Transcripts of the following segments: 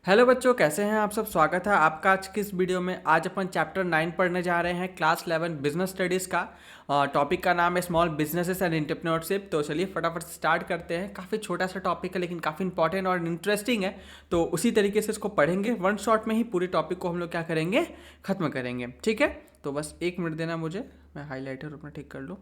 Hello बच्चों, कैसे हैं आप सब। स्वागत है आपका आज की इस वीडियो में। आज अपन चैप्टर 9 पढ़ने जा रहे हैं, क्लास 11 बिजनेस स्टडीज़ का। टॉपिक का नाम है स्मॉल बिजनेसेस एंड एंटरप्रेन्योरशिप। तो चलिए फटाफट से स्टार्ट करते हैं। काफ़ी छोटा सा टॉपिक है लेकिन काफ़ी इंपॉर्टेंट और इंटरेस्टिंग है। तो उसी तरीके से इसको पढ़ेंगे, वन शॉट में ही पूरे टॉपिक को हम लोग क्या करेंगे, ख़त्म करेंगे। ठीक है, तो बस 1 मिनट देना मुझे, मैं हाईलाइटर अपना ठीक कर लूँ।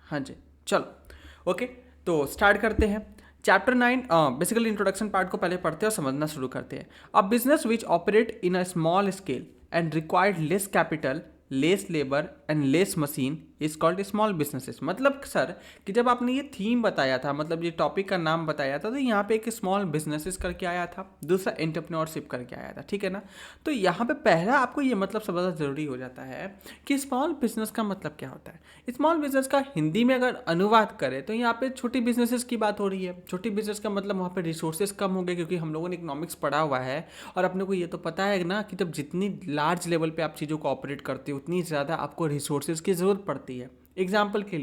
हाँ जी, चलो ओके, तो स्टार्ट करते हैं। चैप्टर 9 बेसिकली इंट्रोडक्शन पार्ट को पहले पढ़ते हैं और समझना शुरू करते हैं। A business which operate in a small scale and required less capital, less labour and less machine is called small businesses. मतलब सर कि जब आपने ये थीम बताया था, मतलब ये टॉपिक का नाम बताया था, तो यहाँ पे एक स्मॉल बिजनेसेस करके आया था, दूसरा एंटरप्रेन्योरशिप करके आया था। ठीक है ना। तो यहाँ पे पहला आपको ये मतलब समझना जरूरी हो जाता है कि स्मॉल बिजनेस का मतलब क्या होता है। स्मॉल बिजनेस का हिंदी में अगर अनुवाद करें तो यहाँ पे छोटी बिजनेसेस की बात हो रही है। छोटी बिजनेस का मतलब वहाँ पे रिसोर्सेज कम हो गए, क्योंकि हम लोगों ने इकोनॉमिक्स पढ़ा हुआ है और अपने को ये तो पता है ना कि जब जितनी लार्ज लेवल पे आप चीज़ों को ऑपरेट करते हो उतनी ज़्यादा आपको रिसोर्सेज की ज़रूरत पड़ती है। एग्जाम्पल के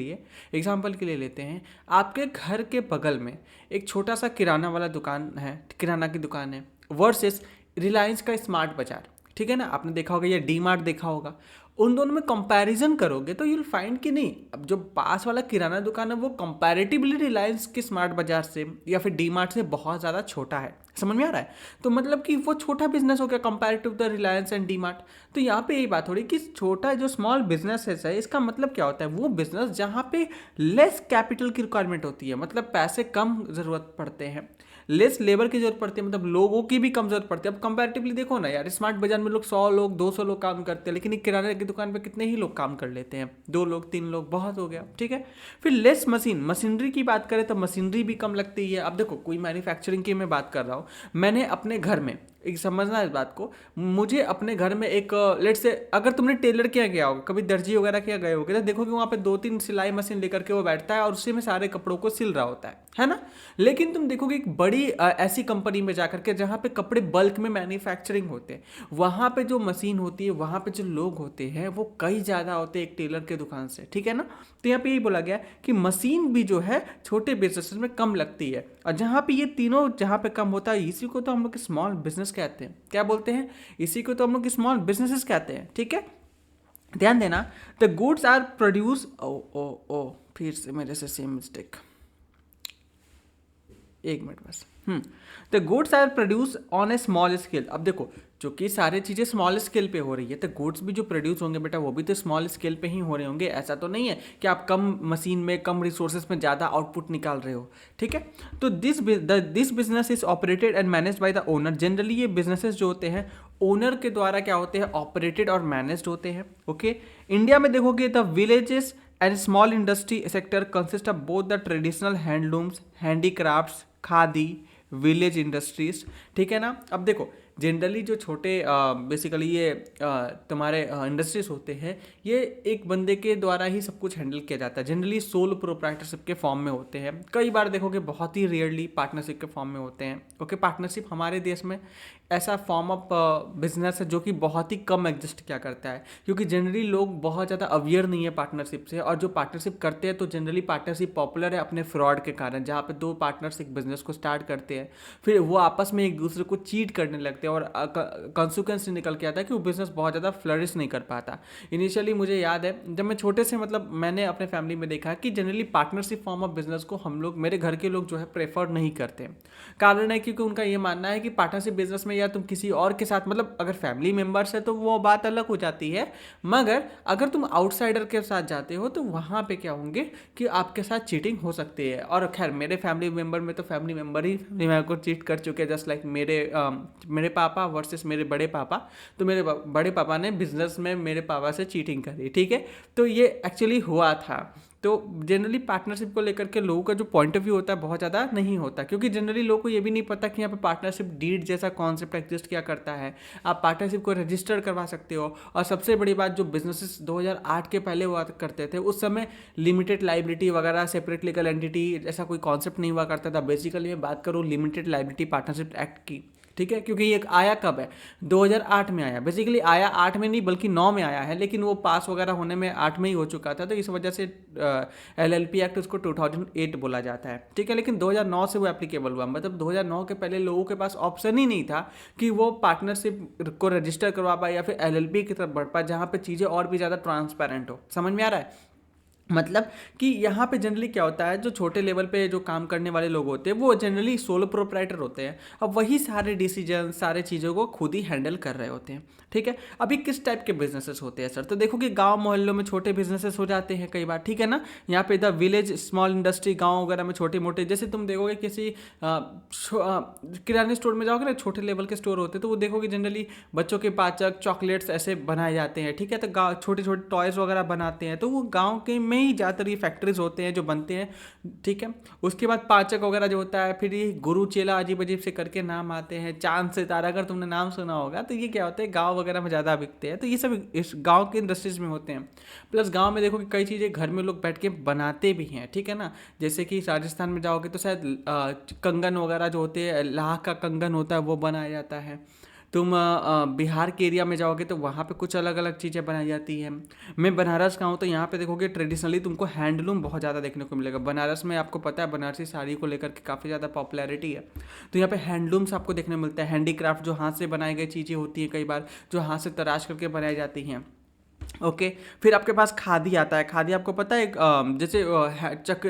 लिए लेते हैं, आपके घर के बगल में एक छोटा सा किराना वाला दुकान है, किराना की दुकान है, वर्सेस रिलायंस का स्मार्ट बाजार। ठीक है ना, आपने देखा होगा या डी मार्ट देखा होगा। उन दोनों में कंपैरिजन करोगे तो यूल फाइंड कि नहीं, अब जो पास वाला किराना दुकान है वो कंपैरेटिवली रिलायंस के स्मार्ट बाजार से या फिर डी मार्ट से बहुत ज़्यादा छोटा है। समझ में आ रहा है। तो मतलब कि वो छोटा बिजनेस हो गया comparative the Reliance and D mart. तो यहाँ पे यही बात हो रही कि छोटा जो स्मॉल बिजनेस है, इसका मतलब क्या होता है, वो बिजनेस जहाँ पे लेस कैपिटल की रिक्वायरमेंट होती है, मतलब पैसे कम ज़रूरत पड़ते हैं, लेस लेबर की जरूरत पड़ती है, मतलब लोगों की भी कम जरूरत पड़ती है। अब कंपैरेटिवली देखो ना यार, स्मार्ट बाजार में लोग 100 लोग 200 लोग काम करते हैं, लेकिन एक किराने की दुकान पे कितने ही लोग काम कर लेते हैं, 2 लोग 3 लोग बहुत हो गया। ठीक है। फिर लेस मशीनरी की बात करें तो मशीनरी भी कम लगती है। अब देखो, कोई मैन्युफैक्चरिंग की मैं बात कर रहा हूँ, मैंने अपने घर में एक समझना है इस बात को, मुझे अपने घर में एक लेट से, अगर तुमने टेलर किया गया होगा, कभी दर्जी वगैरह किया गए होगे, तो देखोगे वहाँ पे 2-3 सिलाई मशीन लेकर के वो बैठता है और उसी में सारे कपड़ों को सिल रहा होता है ना। लेकिन तुम देखोगे एक बड़ी ऐसी कंपनी में जाकर के जहाँ पे कपड़े बल्क में मैन्युफैक्चरिंग होते हैं, वहाँ पे जो मशीन होती है, वहाँ पे जो लोग होते हैं वो कई ज़्यादा होते हैं एक टेलर के दुकान से। ठीक है ना। तो यहाँ पे यही बोला गया कि मशीन भी जो है छोटे बिजनेस में कम लगती है, और जहाँ पे ये तीनों जहाँ पे कम होता है, इसी को तो हम लोग स्मॉल बिजनेस कहते हैं। क्या बोलते हैं, इसी को तो हम लोग स्मॉल बिजनेसेस कहते हैं। ठीक है, ध्यान देना। द गुड्स आर प्रोड्यूस, ओ ओ ओ फिर से मेरे से सेम मिस्टेक, 1 मिनट बस। The goods are produce on a small scale. अब देखो, जो कि सारी चीज़ें स्मॉल स्केल पे हो रही है, तो गुड्स भी जो प्रोड्यूस होंगे बेटा वो भी तो स्मॉल स्केल पे ही हो रहे होंगे। ऐसा तो नहीं है कि आप कम मशीन में कम रिसोर्सेज में ज़्यादा आउटपुट निकाल रहे हो। ठीक है। तो this business is operated and manage by the owner. Generally ये बिजनेसेस जो होते हैं ओनर के द्वारा क्या होते हैं, ऑपरेटेड और मैनेज्ड होते हैं। ओके। इंडिया में देखोगे the villages and small industry sector consist of both the traditional handlooms, handicrafts, khadi, village industries. ठीक है ना। अब देखो, जनरली जो छोटे बेसिकली ये तुम्हारे इंडस्ट्रीज होते हैं, ये एक बंदे के द्वारा ही सब कुछ हैंडल किया जाता है। जनरली सोल प्रोप्राइटरशिप के फॉर्म में होते हैं। कई बार देखोगे बहुत ही रेयरली पार्टनरशिप के फॉर्म में होते हैं। ओके, पार्टनरशिप हमारे देश में ऐसा फॉर्म ऑफ बिजनेस है जो कि बहुत ही कम एग्जिस्ट क्या करता है, क्योंकि जनरली लोग बहुत ज़्यादा अवेयर नहीं है पार्टनरशिप से, और जो पार्टनरशिप करते हैं तो जनरली पार्टनरशिप पॉपुलर है अपने फ्रॉड के कारण, जहाँ पे 2 पार्टनर्स एक बिजनेस को स्टार्ट करते हैं, फिर वो आपस में एक दूसरे को चीट करने लगते हैं और कंसिक्वेंस निकल के आता है कि वो बिजनेस बहुत ज़्यादा फ्लरिश नहीं कर पाता। इनिशियली मुझे याद है जब मैं छोटे से, मतलब मैंने अपने फैमिली में देखा कि generally partnership form of business को हम लोग, मेरे घर के लोग जो है प्रेफर नहीं करते। कारण है क्योंकि उनका ये मानना है कि पार्टनरशिप बिजनेस में या तुम किसी और के साथ, मतलब अगर फैमिली मेंबर्स है तो वो बात अलग हो जाती है, मगर अगर तुम आउटसाइडर के साथ जाते हो तो वहाँ पे क्या होंगे कि आपके साथ चीटिंग हो सकती है। और खैर मेरे फैमिली मेंबर में तो फैमिली मेंबर ही फैमिली मेंबर को चीट कर चुके हैं, जस्ट लाइक मेरे पापा वर्सेस मेरे बड़े पापा। तो मेरे बड़े पापा ने बिजनेस में मेरे पापा से चीटिंग करी। ठीक है। तो ये एक्चुअली हुआ था। तो जनरली पार्टनरशिप को लेकर के लोगों का जो पॉइंट ऑफ व्यू होता है बहुत ज़्यादा नहीं होता, क्योंकि जनरली लोगों को ये भी नहीं पता कि यहाँ पे पार्टनरशिप डीड जैसा कॉन्सेप्ट एग्जिस्ट क्या करता है। आप पार्टनरशिप को रजिस्टर करवा सकते हो, और सबसे बड़ी बात, जो बिजनेसेस 2008 के पहले हुआ करते थे उस समय लिमिटेड लाइबिलिटी वगैरह, सेपरेट लीगल एंटिटी, ऐसा कोई कॉन्सेप्ट नहीं हुआ करता था। बेसिकली मैं बात करूँ लिमिटेड लाइबिलिटी पार्टनरशिप एक्ट की, ठीक है, क्योंकि ये आया कब है, 2008 में आया। बेसिकली आया 8 में नहीं बल्कि 9 में आया है, लेकिन वो पास वगैरह होने में 8 में ही हो चुका था, तो इस वजह से एलएलपी एक्ट उसको 2008 बोला जाता है। ठीक है, लेकिन 2009 से वो एप्लीकेबल हुआ। मतलब 2009 के पहले लोगों के पास ऑप्शन ही नहीं था कि वो पार्टनरशिप को रजिस्टर करवा पाए या फिर एलएलपी की तरफ बढ़ पाए, जहाँ पे चीज़ें और भी ज़्यादा ट्रांसपेरेंट हो। समझ में आ रहा है? मतलब कि यहाँ पे जनरली क्या होता है, जो छोटे लेवल पे जो काम करने वाले लोग होते हैं वो जनरली सोलो प्रोप्राइटर होते हैं। अब वही सारे डिसीजन, सारे चीज़ों को खुद ही हैंडल कर रहे होते हैं। ठीक है, अभी किस टाइप के बिजनेसेस होते हैं सर, तो देखो कि गांव मोहल्लों में छोटे बिजनेसेस हो जाते हैं कई बार। ठीक है ना, यहाँ पे द विलेज स्मॉल इंडस्ट्री, गाँव वगैरह में छोटे मोटे, जैसे तुम देखोगे किसी किराने स्टोर में जाओगे ना, छोटे लेवल के स्टोर होते हैं, तो वो देखोगे जनरली बच्चों के पाचक, चॉकलेट्स ऐसे बनाए जाते हैं। ठीक है, तो गाँव छोटे छोटे टॉयज़ वगैरह बनाते हैं, तो वो गाँव के में ही ज़्यादातर ये फैक्ट्रीज होते हैं जो बनते हैं। ठीक है, उसके बाद पाचक वगैरह जो होता है, फिर ये गुरु चेला अजीब अजीब से करके नाम आते हैं, चांद सितारा, अगर तुमने नाम सुना होगा, तो ये क्या होता है, गाँव वगैरह में ज़्यादा बिकते हैं। तो ये सब इस गाँव के इंडस्ट्रीज में होते हैं। प्लस गाँव में देखो कि कई चीज़ें घर में लोग बैठ के बनाते भी हैं। ठीक है ना, जैसे कि राजस्थान में जाओगे तो शायद कंगन वगैरह जो होते हैं, लाह का कंगन होता है, वो बनाया जाता है। तुम बिहार के एरिया में जाओगे तो वहाँ पे कुछ अलग अलग चीज़ें बनाई जाती हैं। मैं बनारस का हूँ, तो यहाँ पे देखोगे ट्रेडिशनली तुमको हैंडलूम बहुत ज़्यादा देखने को मिलेगा। बनारस में आपको पता है बनारसी साड़ी को लेकर के काफ़ी ज़्यादा पॉपुलैरिटी है, तो यहाँ पे हैंडलूम्स आपको देखने मिलता है। हैंडीक्राफ्ट जो हाथ से बनाई गई चीज़ें होती हैं, कई बार जो हाथ से तराश करके बनाई जाती हैं। ओके, फिर आपके पास खादी आता है। खादी आपको पता है, एक जैसे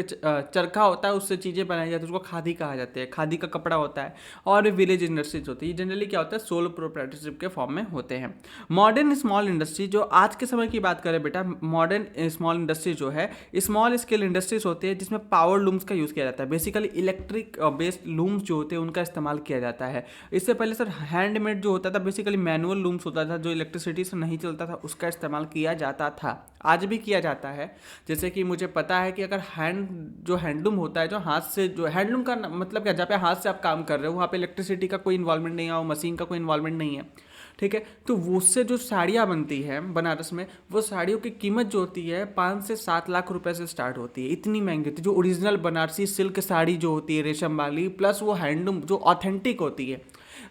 चरखा होता है, उससे चीज़ें बनाई जाती है, उसको खादी कहा जाता है। खादी का कपड़ा होता है। और विलेज इंडस्ट्रीज होती है, जनरली क्या होता है, सोलो प्रोप्राइटरशिप के फॉर्म में होते हैं। मॉडर्न स्मॉल इंडस्ट्री, जो आज के समय की बात करें बेटा, मॉडर्न स्मॉल इंडस्ट्री जो है, स्मॉल स्केल इंडस्ट्रीज होती है जिसमें पावर लूम्स का यूज़ किया जाता है। बेसिकली इलेक्ट्रिक बेस्ड लूम्स जो होते हैं उनका इस्तेमाल किया जाता है। इससे पहले सर हैंडमेड जो होता था, बेसिकली मैनुअल लूम्स होता था, जो इलेक्ट्रिसिटी से नहीं चलता था, उसका इस्तेमाल किया जाता था। आज भी किया जाता है। जैसे कि मुझे पता है कि अगर जो हैंडलूम होता है, जो हाथ से, जो हैंडलूम का मतलब क्या, जहाँ पे हाथ से आप काम कर रहे हो वहाँ पे इलेक्ट्रिसिटी का कोई इन्वॉल्वमेंट नहीं है, और मशीन का कोई इन्वॉल्वमेंट नहीं है। ठीक है, तो वो उससे जो साड़ियाँ बनती है बनारस में, वो साड़ियों की कीमत जो होती है 5 से 7 लाख रुपए से स्टार्ट होती है। इतनी महंगी होती है। जो ओरिजिनल बनारसी सिल्क साड़ी जो होती है, रेशम वाली, प्लस वो हैंडलूम जो ऑथेंटिक होती है,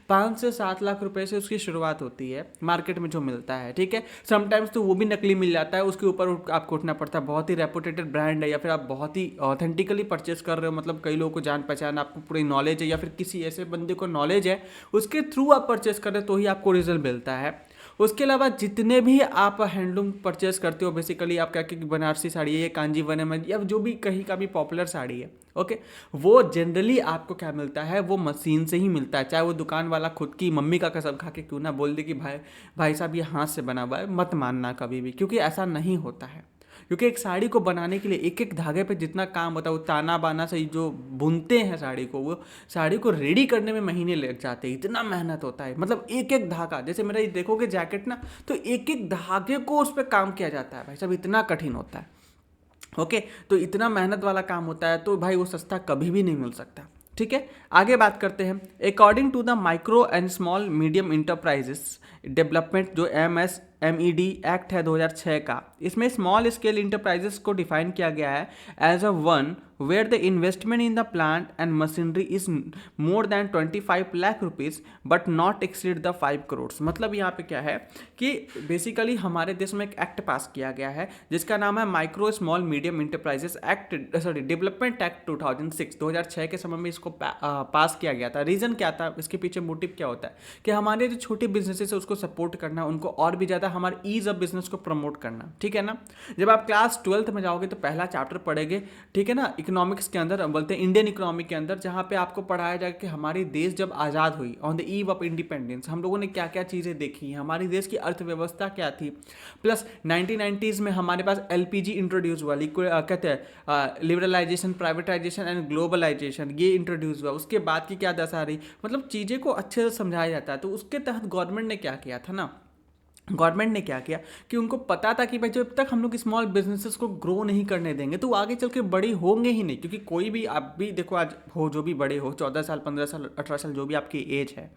5 से 7 लाख रुपए से उसकी शुरुआत होती है मार्केट में जो मिलता है। ठीक है, समटाइम्स तो वो भी नकली मिल जाता है, उसके ऊपर आपको उठना पड़ता है। बहुत ही रेपुटेटेड ब्रांड है या फिर आप बहुत ही ऑथेंटिकली परचेस कर रहे हो, मतलब कई लोगों को जान पहचान, आपको पूरी नॉलेज है, या फिर किसी ऐसे बंदे को नॉलेज है, उसके थ्रू आप परचेस कर रहे हो, तो ही आपको रिजल्ट मिलता है। उसके अलावा जितने भी आप हैंडलूम परचेस करते हो, बेसिकली आप क्या कि बनारसी साड़ी है, या कांजीवरम है, या जो भी कहीं का भी पॉपुलर साड़ी है, ओके, वो जनरली आपको क्या मिलता है, वो मशीन से ही मिलता है। चाहे वो दुकान वाला खुद की मम्मी का कसम खा के क्यों ना बोल दे कि भाई साहब ये हाथ से बना हुआ है, मत मानना कभी भी, क्योंकि ऐसा नहीं होता है। क्योंकि एक साड़ी को बनाने के लिए एक एक धागे पे जितना काम होता है, वो ताना बाना से जो बुनते हैं साड़ी को, वो साड़ी को रेडी करने में महीने लग जाते हैं। इतना मेहनत होता है, मतलब एक एक धागा, जैसे मेरा ये देखोगे जैकेट ना, तो एक एक धागे को उस पर काम किया जाता है भाई साहब, इतना कठिन होता है। ओके, तो इतना मेहनत वाला काम होता है, तो भाई वो सस्ता कभी भी नहीं मिल सकता। ठीक है, आगे बात करते हैं। According to the micro and small medium enterprises development, जो MSMED एक्ट है 2006 का, इसमें स्मॉल स्केल इंटरप्राइजेस को डिफाइन किया गया है as a one where the investment in the plant and machinery is more than 25 lakh rupees but not exceed the 5 crore. मतलब यहाँ पे क्या है कि बेसिकली हमारे देश में एक एक्ट पास किया गया है जिसका नाम है micro small medium enterprises act, sorry development act 2006 के समय में इसको पास किया गया था। रीज़न क्या था, इसके पीछे मोटिव क्या होता है कि हमारे जो छोटे बिजनेसेस है उसको सपोर्ट करना, उनको और भी ज़्यादा हमारे ईज ऑफ बिजनेस को प्रमोट करना। ठीक है ना, जब आप क्लास 12th में जाओगे तो पहला चैप्टर पढ़ेंगे, ठीक है ना, इकोनॉमिक्स के अंदर, बोलते हैं इंडियन इकोनॉमी के अंदर, जहाँ पे आपको पढ़ाया जाएगा कि हमारी देश जब आज़ाद हुई, on the eve of independence, हम लोगों ने क्या क्या चीज़ें देखी, हमारी देश की अर्थव्यवस्था क्या थी। प्लस 1990s में हमारे पास LPG इंट्रोड्यूस हुआ, कहते हैं लिबरलाइजेशन, प्राइवेटाइजेशन एंड ग्लोबलाइजेशन, ये इंट्रोड्यूस हुआ। उसके बाद की क्या दशा रही, मतलब चीज़ें को अच्छे से समझाया जाता है। तो उसके तहत गवर्नमेंट ने क्या किया था ना, गवर्नमेंट ने क्या किया कि उनको पता था कि भाई जब तक हम लोग स्मॉल बिजनेसेस को ग्रो नहीं करने देंगे तो आगे चल के बड़ी होंगे ही नहीं। क्योंकि कोई भी, आप भी देखो आज हो, जो भी बड़े हो, 14 साल, 15 साल, 18 साल, जो भी आपकी एज है,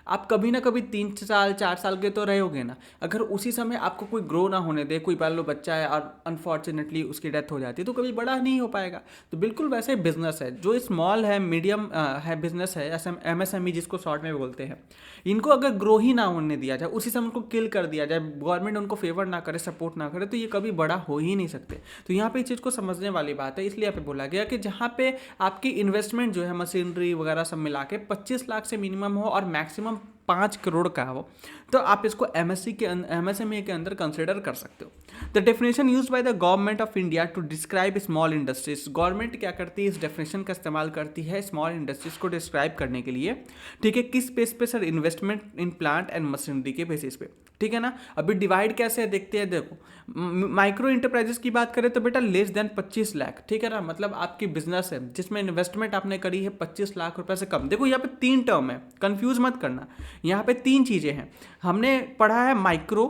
आप कभी ना कभी 3 साल 4 साल के तो रहोगे ना। अगर उसी समय आपको कोई ग्रो ना होने दे, कोई मान लो बच्चा है और अनफॉर्चुनेटली उसकी डेथ हो जाती है, तो कभी बड़ा नहीं हो पाएगा। तो बिल्कुल वैसे ही बिजनेस है, जो स्मॉल है, मीडियम है बिजनेस है, MSME जिसको शॉर्ट में बोलते हैं, इनको अगर ग्रो ही ना होने दिया जाए, उसी समय उनको किल कर दिया जाए, गवर्नमेंट उनको फेवर ना करे, सपोर्ट ना करे, तो ये कभी बड़ा हो ही नहीं सकते। तो यहाँ पे इस चीज़ को समझने वाली बात है, इसलिए यहाँ पे बोला गया कि जहाँ पे आपकी इन्वेस्टमेंट जो है मशीनरी वगैरह सब मिला के 25 लाख से मिनिमम हो और मैक्सिमम 5 करोड़ का हो, तो आप इसको MSME के अंदर कंसिडर कर सकते हो। The definition use by the government of India to describe small industries, government क्या करती है, इस डेफिनेशन का इस्तेमाल करती है स्मॉल इंडस्ट्रीज को डिस्क्राइब करने के लिए। ठीक है, किस बेस पे sir, investment in plant and machinery के बेसिस पे। ठीक है ना, अभी डिवाइड कैसे है देखते हैं। देखो, माइक्रो इंटरप्राइजेस की बात करें तो बेटा लेस देन 25 लाख, ठीक है ना, मतलब आपकी बिजनेस है जिसमें इन्वेस्टमेंट आपने करी है 25 लाख रुपए से कम। देखो यहाँ पे 3 टर्म है, कंफ्यूज मत करना, यहाँ पे 3 चीजें हैं। हमने पढ़ा है माइक्रो,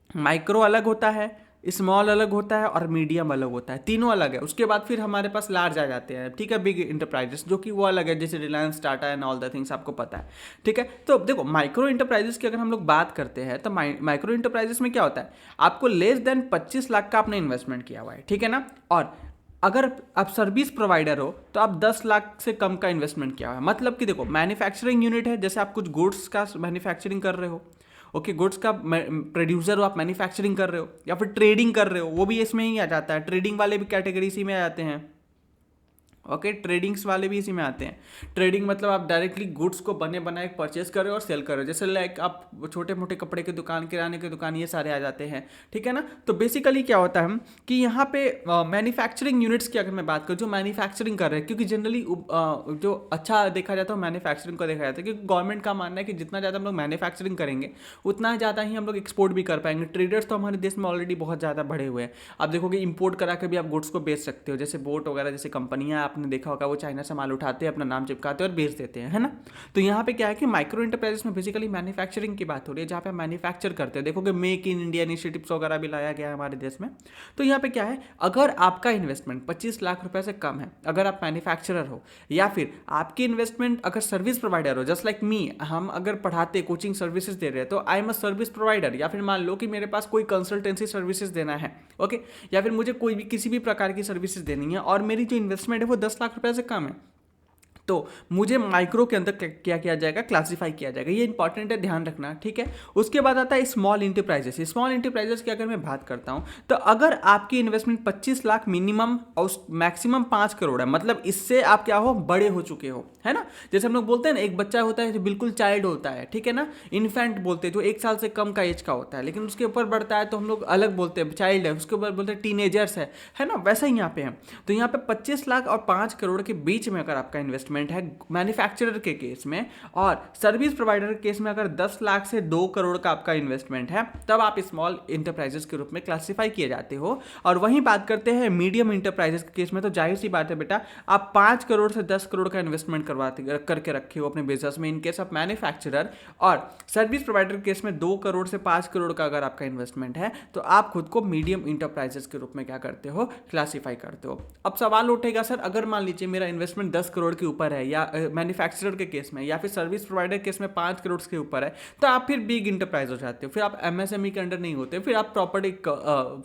माइक्रो अलग होता है, स्मॉल अलग होता है और मीडियम अलग होता है, तीनों अलग है। उसके बाद फिर हमारे पास लार्ज आ जाते हैं, ठीक है, बिग इंटरप्राइजेस, जो कि वो अलग है, जैसे Reliance, Tata and all the things, आपको पता है। ठीक है, तो देखो माइक्रो इंटरप्राइजेस की अगर हम लोग बात करते हैं तो माइक्रो इंटरप्राइजेस में क्या होता है, आपको लेस देन 25 लाख का आपने इन्वेस्टमेंट किया हुआ है, ठीक है ना, और अगर आप सर्विस प्रोवाइडर हो तो आप 10 लाख से कम का इन्वेस्टमेंट किया हुआ है। मतलब कि देखो मैन्युफैक्चरिंग यूनिट है, जैसे आप कुछ गुड्स का मैन्युफैक्चरिंग कर रहे हो, ओके, गुड्स का प्रोड्यूसर हो, आप मैन्युफैक्चरिंग कर रहे हो या फिर ट्रेडिंग कर रहे हो, वो भी इसमें ही आ जाता है। ट्रेडिंग वाले भी कैटेगरी इसी में आ जाते हैं। ओके, ट्रेडिंग्स वाले भी इसी में आते हैं। ट्रेडिंग मतलब आप डायरेक्टली गुड्स को बने बनाए परचेस करें और सेल करें, जैसे लाइक आप छोटे मोटे कपड़े की दुकान, किराने की दुकान, ये सारे आ जाते हैं। ठीक है ना, तो बेसिकली क्या होता है कि यहाँ पे मैन्युफैक्चरिंग यूनिट्स की अगर मैं बात करूँ, जो मैन्युफैक्चरिंग कर रहे हैं, क्योंकि जनरली जो अच्छा देखा जाता है मैन्युफैक्चरिंग को देखा जाता है, क्योंकि गवर्नमेंट का मानना है कि जितना ज़्यादा हम लोग मैन्युफैक्चरिंग करेंगे उतना ज़्यादा ही हम लोग एक्सपोर्ट भी कर पाएंगे। ट्रेडर्स तो हमारे देश में ऑलरेडी बहुत ज़्यादा बढ़े हुए हैं। आप देखोगे इंपोर्ट करा के भी आप गुड्स को बेच सकते हो, जैसे बोट वगैरह जैसे कंपनियां, आपने देखा होगा वो चाइना से माल उठाते हैं, अपना नाम चिपकाते हैं और बेच देते हैं, है ना। तो यहाँ पे क्या है कि माइक्रो इंटरप्राइजेस में बेसिकली मैन्युफैक्चरिंग की बात हो रही है, जहाँ पे मैन्युफैक्चर करते हैं। देखोगे मेक इन इंडिया इनिशिएटिव्स वगैरह भी लाया गया है हमारे देश में। तो यहाँ पे क्या है, अगर आपका इन्वेस्टमेंट 25 लाख रुपए से कम है, अगर आप मैन्युफैक्चरर हो, या फिर आपकी इन्वेस्टमेंट अगर सर्विस प्रोवाइडर हो, जस्ट लाइक मी, हम अगर पढ़ाते कोचिंग सर्विसेज दे रहे हैं तो I am a service provider, या फिर मान लो कि मेरे पास कोई कंसल्टेंसी सर्विसेज देना है, ओके, या फिर मुझे कोई भी किसी भी प्रकार की सर्विसेज देनी है और मेरी जो इन्वेस्टमेंट है वो 10 लाख रुपए से कम है, तो मुझे माइक्रो के अंदर क्या किया जाएगा, क्लासिफाई किया जाएगा। ये इंपॉर्टेंट है, ध्यान रखना, ठीक है। उसके बाद आता है स्मॉल इंटरप्राइजेस। स्मॉल इंटरप्राइजेस की अगर मैं बात करता हूं तो अगर आपकी इन्वेस्टमेंट 25 लाख मिनिमम और मैक्सिमम 5 करोड़ है, मतलब इससे आप क्या हो, बड़े हो चुके हो, है ना। जैसे हम लोग बोलते हैं ना, एक बच्चा होता है जो बिल्कुल चाइल्ड होता है, ठीक है ना, इन्फेंट बोलते हैं, जो 1 साल से कम का एज का होता है, लेकिन उसके ऊपर बढ़ता है तो हम लोग अलग बोलते हैं, चाइल्ड है, उसके ऊपर बोलते हैं टीनेजर्स है ना, वैसा ही यहाँ पे है। तो यहाँ पे 25 लाख और 5 करोड़ के बीच में अगर आपका इन्वेस्टमेंट है मैन्युफैक्चरर के केस में, और सर्विस प्रोवाइडर के केस में अगर 10 लाख से 2 करोड़ का आपका इन्वेस्टमेंट है, तब आप स्मॉल इंटरप्राइजेस के रूप में क्लासिफाई किए जाते हो। और वहीं बात करते हैं मीडियम इंटरप्राइजेस के केस में, तो जाहिर सी बात है बेटा, आप 5 करोड़ से 10 करोड़ का इन्वेस्टमेंट करके रखे हो अपने बिजनेस में, इन केस ऑफ मैन्युफैक्चरर। और सर्विस प्रोवाइडर के केस में 2 करोड़ से 5 करोड़ का अगर आपका इन्वेस्टमेंट है, तो आप खुद को मीडियम इंटरप्राइजेस के रूप में क्या करते हो, क्लासीफाई करते हो। अब सवाल उठेगा, सर अगर मान लीजिए मेरा इन्वेस्टमेंट 10 करोड़ के ऊपर है, या मैन्युफैक्चरर के केस में या फिर सर्विस प्रोवाइडर के केस में 5 करोड़ के ऊपर है, तो आप फिर बिग इंटरप्राइज हो जाते हो, फिर आप MSME के अंडर नहीं होते, फिर आप प्रॉपर एक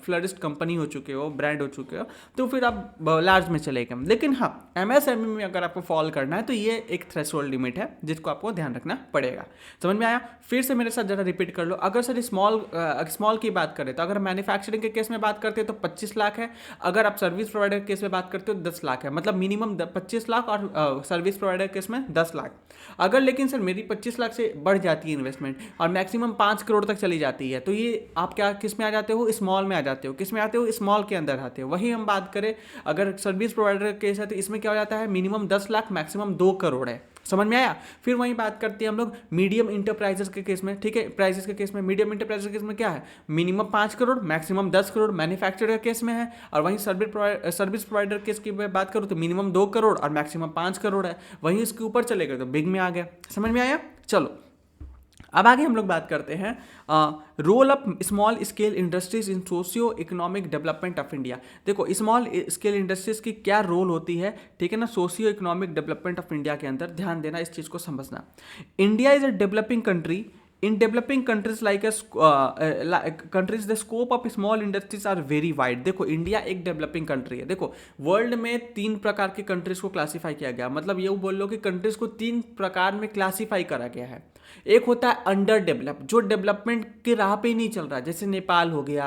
फ्लरिस्ट कंपनी हो चुके हो, ब्रांड हो चुके हो, तो फिर आप लार्ज में चले गए। लेकिन हाँ, MSME में अगर आपको फॉल करना है तो ये एक थ्रेशोल्ड लिमिट है जिसको आपको ध्यान रखना पड़ेगा। समझ में आया? फिर से मेरे साथ जरा रिपीट कर लो। अगर सर स्मॉल की बात करें तो अगर मैन्युफैक्चरिंग के केस में बात करते हैं तो 25 लाख है, अगर आप सर्विस प्रोवाइडर के केस में बात करते हो 10 लाख है, मतलब मिनिमम 25 लाख और सर्विस प्रोवाइडर के केस में 10 लाख। अगर लेकिन सर मेरी 25 लाख से बढ़ जाती है इन्वेस्टमेंट और मैक्सिमम 5 करोड़ तक चली जाती है, तो ये आप क्या किस में आ जाते हो, स्मॉल में आ जाते हो। किस में आते हो, स्मॉल के अंदर आते हो। वही हम बात करें अगर सर्विस प्रोवाइडर के केस है तो इसमें क्या हो जाता है, मिनिमम 10 लाख मैक्सिमम 2 करोड़ है। समझ में आया? फिर वही बात करते हैं हम लोग मीडियम इंटरप्राइजेस के केस में, ठीक है, प्राइजेस के केस में, मीडियम इंटरप्राइजेस के केस में क्या है, minimum 5 crore maximum 10 crore manufacturer के केस में है। और वहीं सर्विस प्रोवाइडर केस की बात करूँ तो मिनिमम 2 करोड़ और मैक्सिमम 5 करोड़ है। वहीं इसके ऊपर चले गए तो बिग में आ गया। समझ में आया? चलो अब आगे हम लोग बात करते हैं role of small scale industries in socio economic development of India. देखो स्मॉल स्केल इंडस्ट्रीज की क्या रोल होती है, ठीक है ना, socio economic development of India के अंदर। ध्यान देना, इस चीज़ को समझना। India is a developing country. In developing countries like countries the scope of small industries are very wide। देखो इंडिया एक डेवलपिंग कंट्री है। देखो वर्ल्ड में 3 प्रकार की कंट्रीज को क्लासीफाई किया गया, मतलब ये बोल लो कि कंट्रीज को 3 प्रकार में क्लासीफाई करा गया है। एक होता है अंडर डेवलप, जो डेवलपमेंट के राह पे ही नहीं चल रहा, जैसे नेपाल हो गया,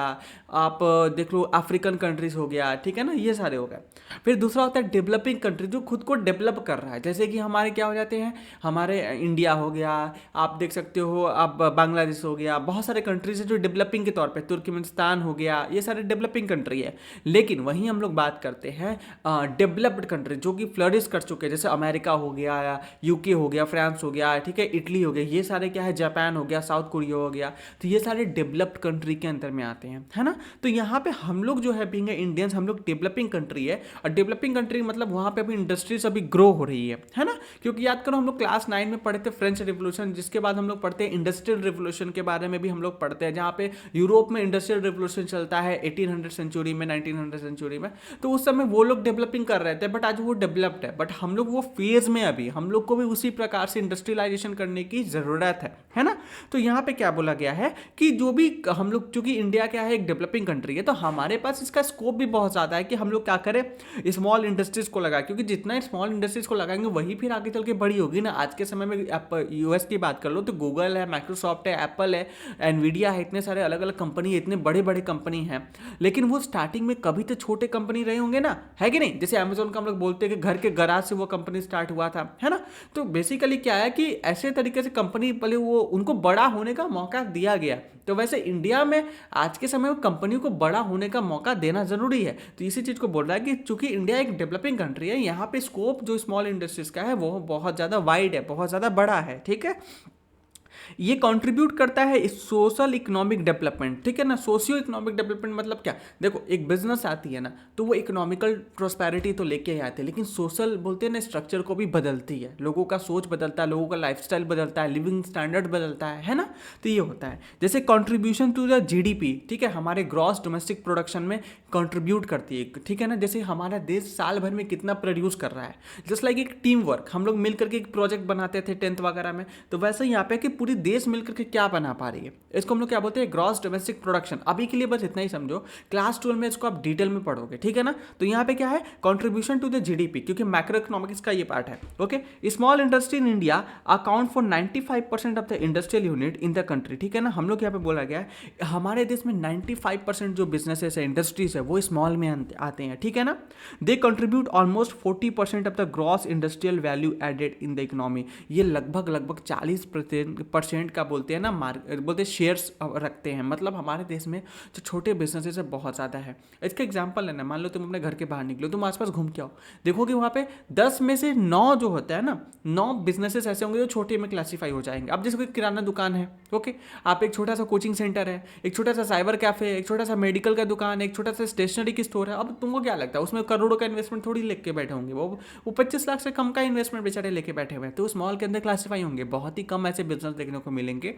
आप देख लो अफ्रीकन कंट्रीज हो गया, ठीक है ना, ये सारे हो गए। फिर दूसरा होता है डेवलपिंग कंट्री, जो खुद को डेवलप कर रहा है, जैसे कि हमारे क्या हो जाते हैं, हमारे इंडिया हो गया, आप देख सकते हो, अब बांग्लादेश हो गया, बहुत सारे कंट्रीज है जो डेवलपिंग के तौर पे, तुर्कमेनिस्तान हो गया, ये सारे डेवलपिंग कंट्री है। लेकिन वहीं हम लोग बात करते हैं डेवलप्ड कंट्री जो कि फ्लरिश कर चुके हैं, जैसे अमेरिका हो गया, यूके हो गया, फ्रांस हो गया, ठीक है, इटली हो गया, ये सारे क्या है, जापान हो गया, साउथ कोरिया हो गया, तो ये सारे डेवलप्ड कंट्री के अंदर में आते हैं, है ना। तो यहाँ पे हम लोग जो है बीइंग इंडियंस, हम लोग डेवलपिंग कंट्री है, और डेवलपिंग कंट्री मतलब वहाँ पे अभी इंडस्ट्रीज अभी ग्रो हो रही है ना। क्योंकि याद करो हम लोग क्लास 9 में पढ़े थे फ्रेंच रिवोल्यूशन, जिसके बाद हम लोग पढ़ते हैं इंडस्ट्रियल रिवोल्यूशन के बारे में भी हम लोग पढ़ते हैं, जहाँ पे यूरोप में इंडस्ट्रियल रिवोल्यूशन चलता है 1800 सेंचुरी में, 1900 सेंचुरी में। तो उस समय वो लोग डेवलपिंग कर रहे थे, बट आज वो डेवलप्ड है, बट हम लोग वो फेज में अभी, हम लोग को भी उसी प्रकार से इंडस्ट्रियलाइजेशन करने की जरूरत है ना। तो यहाँ पे क्या बोला गया है कि जो भी हम लोग, चूंकि इंडिया क्या है, एक डेवलपिंग कंट्री है, तो हमारे पास इसका स्कोप भी बहुत ज़्यादा है कि हम लोग क्या करें, स्मॉल इंडस्ट्रीज को लगाए, क्योंकि जितना स्मॉल इंडस्ट्रीज को लगाएंगे वही फिर आगे चल के बड़ी होगी ना। आज के समय में आप यूएस की बात कर लो तो गूगल है, माइक्रोसॉफ्ट है, एप्पल है, एनवीडिया है, इतने सारे अलग अलग कंपनी है, इतने बड़े बड़े कंपनी हैं, लेकिन वो स्टार्टिंग में कभी तो छोटे कंपनी रहे होंगे ना, है कि नहीं। जैसे अमेजोन का हम लोग बोलते हैं कि घर के गराज से वो कंपनी स्टार्ट हुआ था, है ना। तो बेसिकली क्या है कि ऐसे तरीके से कंपनी पहले वो उनको बड़ा होने का मौका दिया गया। तो वैसे इंडिया में आज के समय में कंपनियों को बड़ा होने का मौका देना जरूरी है। तो इसी चीज को बोल रहा है कि चूंकि इंडिया एक डेवलपिंग कंट्री है, यहाँ पे स्कोप जो स्मॉल इंडस्ट्रीज का है वो बहुत ज्यादा वाइड है, बहुत ज्यादा बड़ा है, ठीक है। ये कंट्रीब्यूट करता है इस सोशल इकोनॉमिक डेवलपमेंट, ठीक है ना। सोशियो इकोनॉमिक डेवलपमेंट मतलब क्या, देखो एक बिजनेस आती है ना, तो वो इकोनॉमिकल प्रोस्पेरिटी तो लेके ही आती है, लेकिन सोशल बोलते हैं ना, स्ट्रक्चर को भी बदलती है, लोगों का सोच बदलता है, लोगों का लाइफस्टाइल बदलता है, लिविंग स्टैंडर्ड बदलता है ना। तो ये होता है जैसे कंट्रीब्यूशन टू द जीडीपी, ठीक है, हमारे ग्रॉस डोमेस्टिक प्रोडक्शन में कंट्रीब्यूट करती है, ठीक है ना। जैसे हमारा देश साल भर में कितना प्रोड्यूस कर रहा है, जस्ट लाइक एक टीम वर्क, हम लोग मिलकर के एक प्रोजेक्ट बनाते थे 10th वगैरह में, तो वैसे यहाँ पे कि पूरी देश मिलकर के क्या बना पा रही है, इसको हम लोग क्या बोलते हैं, ग्रॉस डोमेस्टिक प्रोडक्शन। अभी के लिए बस इतना ही समझो, क्लास 12 में इसको आप डिटेल में पढ़ोगे, ठीक है ना। तो यहाँ पे क्या है, कंट्रीब्यूशन टू द जीडीपी, क्योंकि मैक्रो इकोनॉमिक्स का ये पार्ट है, okay. Small industry in India account for 95% of the industrial unit in the country, ठीक है ना। हम लोग यहाँ पे बोला गया है हमारे देश में 95% जो बिजनेसेस है, इंडस्ट्रीज है, वो स्मॉल में आते हैं, ठीक है ना। They contribute almost 40% of the gross industrial value added in the economy. ये लगभग 40% का बोलते हैं ना, बोलते शेयर्स रखते हैं, मतलब हमारे देश में जो छोटे बिजनेसेस है बहुत ज़्यादा है। इसका एग्जांपल लेना, मान लो तुम अपने घर के बाहर निकलो, तुम आसपास घूम के आओ, देखोगे वहाँ पे 10 में से 9 जो होता है ना, 9 बिजनेसेस ऐसे होंगे जो छोटे में क्लासीफाई हो जाएंगे। अब जैसे कोई किराना दुकान है, ओके, आप एक छोटा सा कोचिंग सेंटर है, एक छोटा सा साइबर कैफे है, एक छोटा सा मेडिकल का दुकान है, एक छोटा सा स्टेशनरी की स्टोर है। अब तुमको क्या लगता है उसमें करोड़ों का इन्वेस्टमेंट थोड़ी लेके बैठे होंगे, वो 25 लाख से कम का इन्वेस्टमेंट बेचारे लेके बैठे हुए हैं, तो स्मॉल के अंदर क्लासीफाई होंगे। बहुत ही कम ऐसे बिजनेस देखने को मिलेंगे,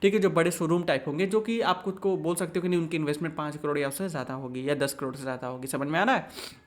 ठीक है, जो बड़े शोरूम टाइप होंगे, जो कि आप खुद को बोल सकते हो कि नहीं, उनकी इन्वेस्टमेंट 5 करोड़ या उससे ज़्यादा होगी, या 10 करोड़ से ज़्यादा होगी। समझ में आ रहा है।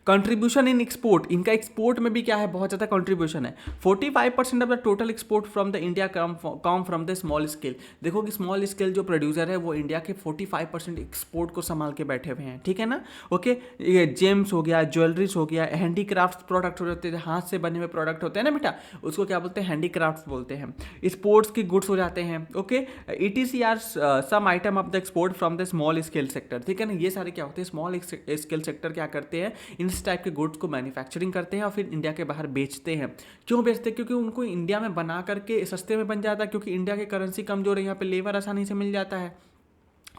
कंट्रीब्यूशन इन एक्सपोर्ट, इनका एक्सपोर्ट में भी क्या है, बहुत ज़्यादा कंट्रीब्यूशन है। 45% of the total export from the India come from the small scale. देखो कि स्मॉल स्केल जो प्रोड्यूसर है वो इंडिया के 45% एक्सपोर्ट को संभाल के बैठे हुए हैं, ठीक है ना, ओके। ये जेम्स हो गया, ज्वेलरीज हो गया, हैंडीक्राफ्ट प्रोडक्ट हो जाते हैं, हाथ से बने हुए प्रोडक्ट होते हैं ना बेटा, उसको क्या बोलते हैं, हैंडीक्राफ्ट बोलते हैं। स्पोर्ट्स की गुड्स हो जाते हैं, okay. ETC are some item of the export from the small scale sector, ठीक है ना। ये सारे क्या होते हैं, स्मॉल स्केल सेक्टर क्या करते हैं, इस टाइप के गुड्स को मैन्युफैक्चरिंग करते हैं और फिर इंडिया के बाहर बेचते हैं। क्यों बेचते हैं, क्योंकि उनको इंडिया में बना करके सस्ते में बन जाता है, क्योंकि इंडिया की करेंसी कमजोर है, यहाँ पे लेबर आसानी से मिल जाता है।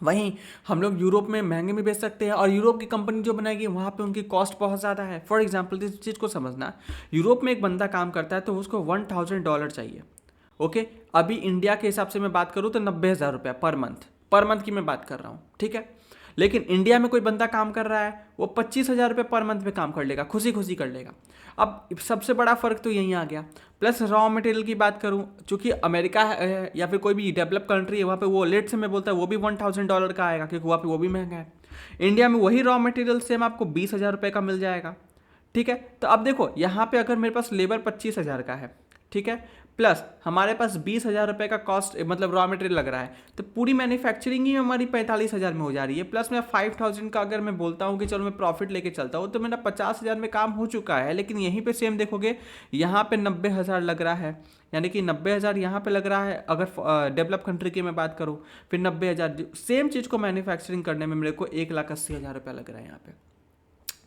वहीं हम लोग यूरोप में महंगे में बेच सकते हैं, और यूरोप की कंपनी जो बनाएगी वहाँ पे उनकी कॉस्ट बहुत ज़्यादा है। फॉर एग्जांपल इस चीज़ को समझना, यूरोप में एक बंदा काम करता है तो उसको $1000 चाहिए, ओके। अभी इंडिया के हिसाब से मैं बात करूँ तो 90,000 रुपया पर मंथ की मैं बात कर रहा हूँ, ठीक है। लेकिन इंडिया में कोई बंदा काम कर रहा है, वो 25,000 रुपये पर मंथ पे काम कर लेगा, खुशी खुशी कर लेगा। अब सबसे बड़ा फ़र्क तो यहीं आ गया। प्लस रॉ मटेरियल की बात करूँ, चूँकि अमेरिका है या फिर कोई भी डेवलप कंट्री है, वहाँ पे वो लेट से मैं बोलता है वो भी $1,000 का आएगा, क्योंकि वहाँ पे वो भी महंगा है। इंडिया में वही रॉ मटेरियल सेम आपको 20,000 रुपये का मिल जाएगा। ठीक है, तो अब देखो यहाँ पे अगर मेरे पास लेबर 25,000 का है, ठीक है, प्लस हमारे पास 20,000 रुपये का कॉस्ट मतलब रॉ मटेरियल लग रहा है, तो पूरी मैन्युफैक्चरिंग ही हमारी 45,000 में हो जा रही है। प्लस मैं 5,000 का अगर मैं बोलता हूँ कि चलो मैं प्रॉफिट लेके चलता हूँ, तो मेरा 50,000 में काम हो चुका है। लेकिन यहीं पे सेम देखोगे, यहाँ पे 90,000 लग रहा है, यानी कि 90,000 यहाँ पे लग रहा है अगर डेवलप कंट्री की मैं बात करूँ, फिर 90,000 सेम चीज़ को मैन्युफैक्चरिंग करने में मेरे को 1,80,000 रुपया लग रहा है यहाँ पे।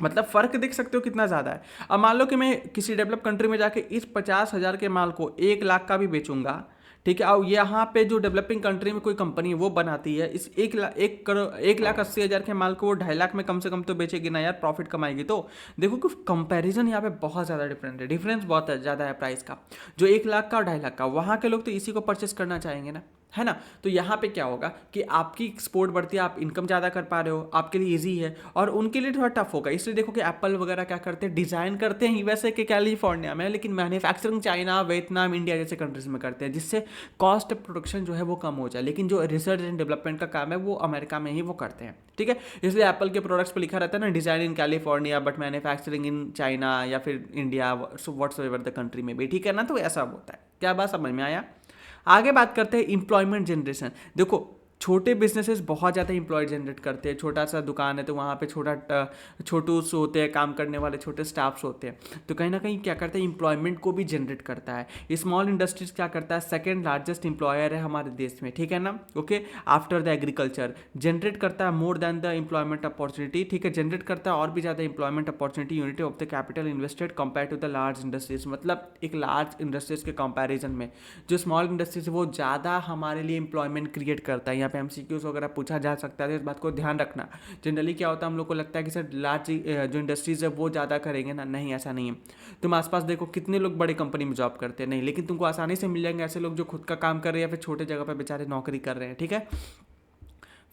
मतलब फ़र्क देख सकते हो कितना ज़्यादा है। अब मान लो कि मैं किसी डेवलप कंट्री में जाके इस 50,000 के माल को 1,00,000 का भी बेचूंगा, ठीक है, और यहाँ पे जो डेवलपिंग कंट्री में कोई कंपनी है वो बनाती है इस 1,80,000 के माल को वो 2,50,000 में कम से कम तो बेचेगी ना यार, प्रॉफिट कमाएगी। तो देखो कि कंपैरिजन यहाँ पे बहुत ज़्यादा डिफरेंट है, डिफरेंस बहुत ज़्यादा है प्राइस का। जो 1,00,000 का और 2,50,000 का, वहाँ के लोग तो इसी को परचेस करना चाहेंगे ना, है ना। तो यहाँ पे क्या होगा कि आपकी एक्सपोर्ट बढ़ती है, आप इनकम ज़्यादा कर पा रहे हो, आपके लिए इजी है, और उनके लिए थोड़ा टफ होगा। इसलिए देखो कि एप्पल वगैरह क्या करते हैं, डिज़ाइन करते हैं यूएसए के कैलिफोर्निया में, लेकिन मैन्युफैक्चरिंग चाइना, वियतनाम, इंडिया जैसे कंट्रीज में करते हैं, जिससे कॉस्ट ऑफ प्रोडक्शन जो है वो कम हो जाए। लेकिन जो रिसर्च एंड डेवलपमेंट का काम है वो अमेरिका में ही वो करते हैं, ठीक है। इसलिए एप्पल के प्रोडक्ट्स पर लिखा रहता है ना, design in California but manufacturing in China या फिर India, what's ever the country में भी, ठीक है ना। तो ऐसा होता है। क्या बात समझ में आया? आगे बात करते हैं इंप्लॉयमेंट जनरेशन। देखो छोटे बिजनेसेस बहुत ज़्यादा इंप्लॉय जनरेट करते हैं। छोटा सा दुकान है तो वहाँ पे छोटूस होते हैं, काम करने वाले छोटे स्टाफ्स होते हैं, तो कहीं ना कहीं क्या करते हैं, इंप्लॉयमेंट को भी जनरेट करता है। स्मॉल इंडस्ट्रीज क्या करता है, सेकेंड लार्जेस्ट इंप्लॉयर है हमारे देश में, ठीक है ना, okay, after the agriculture. Generate करता है more than the employment opportunity, ठीक है, जनरेट करता है और भी ज़्यादा employment opportunity unit of the capital invested compare to the large industries. मतलब एक लार्ज इंडस्ट्रीज के कंपेरिजन में जो स्मॉल इंडस्ट्रीज है वो ज़्यादा हमारे लिए एम्प्लॉयमेंट क्रिएट करता है। यहाँ पे एमसीक्यूज वगैरह पूछा जा सकता है, इस बात को ध्यान रखना। जनरली क्या होता है, हम लोग को लगता है कि सर लार्ज जो इंडस्ट्रीज है वो ज़्यादा करेंगे ना, नहीं ऐसा नहीं है। तुम आसपास देखो कितने लोग बड़े कंपनी में जॉब करते हैं, नहीं, लेकिन तुमको आसानी से मिल जाएंगे ऐसे लोग जो खुद का काम कर रहे हैं या फिर छोटे जगह पर बेचारे नौकरी कर रहे हैं, ठीक है।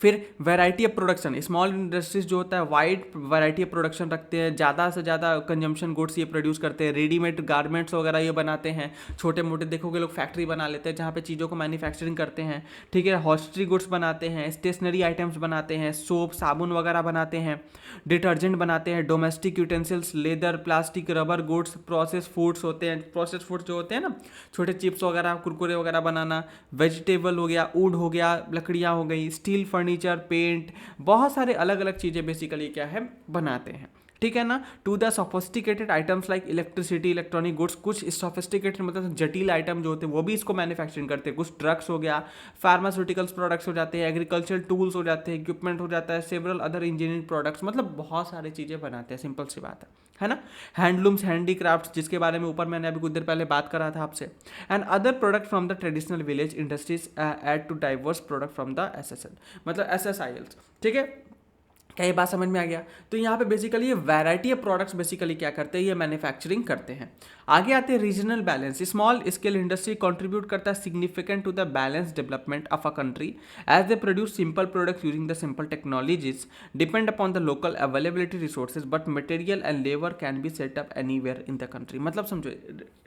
फिर variety of production, small industries जो होता है वाइड वैरायटी ऑफ प्रोडक्शन रखते हैं, ज़्यादा से ज़्यादा कंजम्पशन गुड्स ये प्रोड्यूस करते हैं, रेडीमेड गारमेंट्स वगैरह ये बनाते हैं। छोटे मोटे देखोगे लोग फैक्ट्री बना लेते हैं जहाँ पे चीज़ों को मैन्युफैक्चरिंग करते हैं, ठीक है, हॉस्टरी गुड्स बनाते हैं, स्टेशनरी आइटम्स बनाते हैं, सोप साबुन वगैरह बनाते हैं, डिटर्जेंट बनाते हैं, domestic utensils, leather, plastic, rubber goods, process foods होते हैं। प्रोसेस फूड्स जो होते हैं ना, छोटे चिप्स वगैरह, कुरकुरे वगैरह बनाना, वेजिटेबल हो गया, वुड हो गया, लकड़ियाँ हो गई, स्टील फर्नीचर, पेंट, बहुत सारे अलग अलग चीज़ें बेसिकली क्या है बनाते हैं, ठीक है ना। To the sophisticated items like electricity, electronic goods, कुछ सोफिस्टिकेटेड मतलब जटिल आइटम जो होते हैं वो भी इसको मैन्युफैक्चरिंग करते हैं। कुछ ड्रग्स हो गया, फार्मास्यूटिकल्स प्रोडक्ट्स हो जाते हैं, एग्रीकल्चर टूल्स हो जाते हैं, इक्विपमेंट हो जाता है, सेवरल अदर इंजीनियरिंग प्रोडक्ट्स, मतलब बहुत सारी चीज़ें बनाते हैं, सिंपल सी बात है ना। हैंडलूम्स, हैंडीक्राफ्ट्स, जिसके बारे में ऊपर मैंने अभी कुछ देर पहले बात करा था आपसे, and other product from the traditional village industries add to diverse product from the SSL मतलब एसएसआईएल्स, ठीक है। क्या ये बात समझ में आ गया? तो यहाँ पे बेसिकली ये वैरायटी ऑफ प्रोडक्ट्स बेसिकली क्या करते हैं, ये मैन्युफैक्चरिंग करते हैं। आगे आते हैं regional balance. Small scale industry contribute करता है significant to the balance development of a country as they produce simple products using the simple technologies depend upon the local availability resources but material and labour can be set up anywhere in the country. मतलब समझो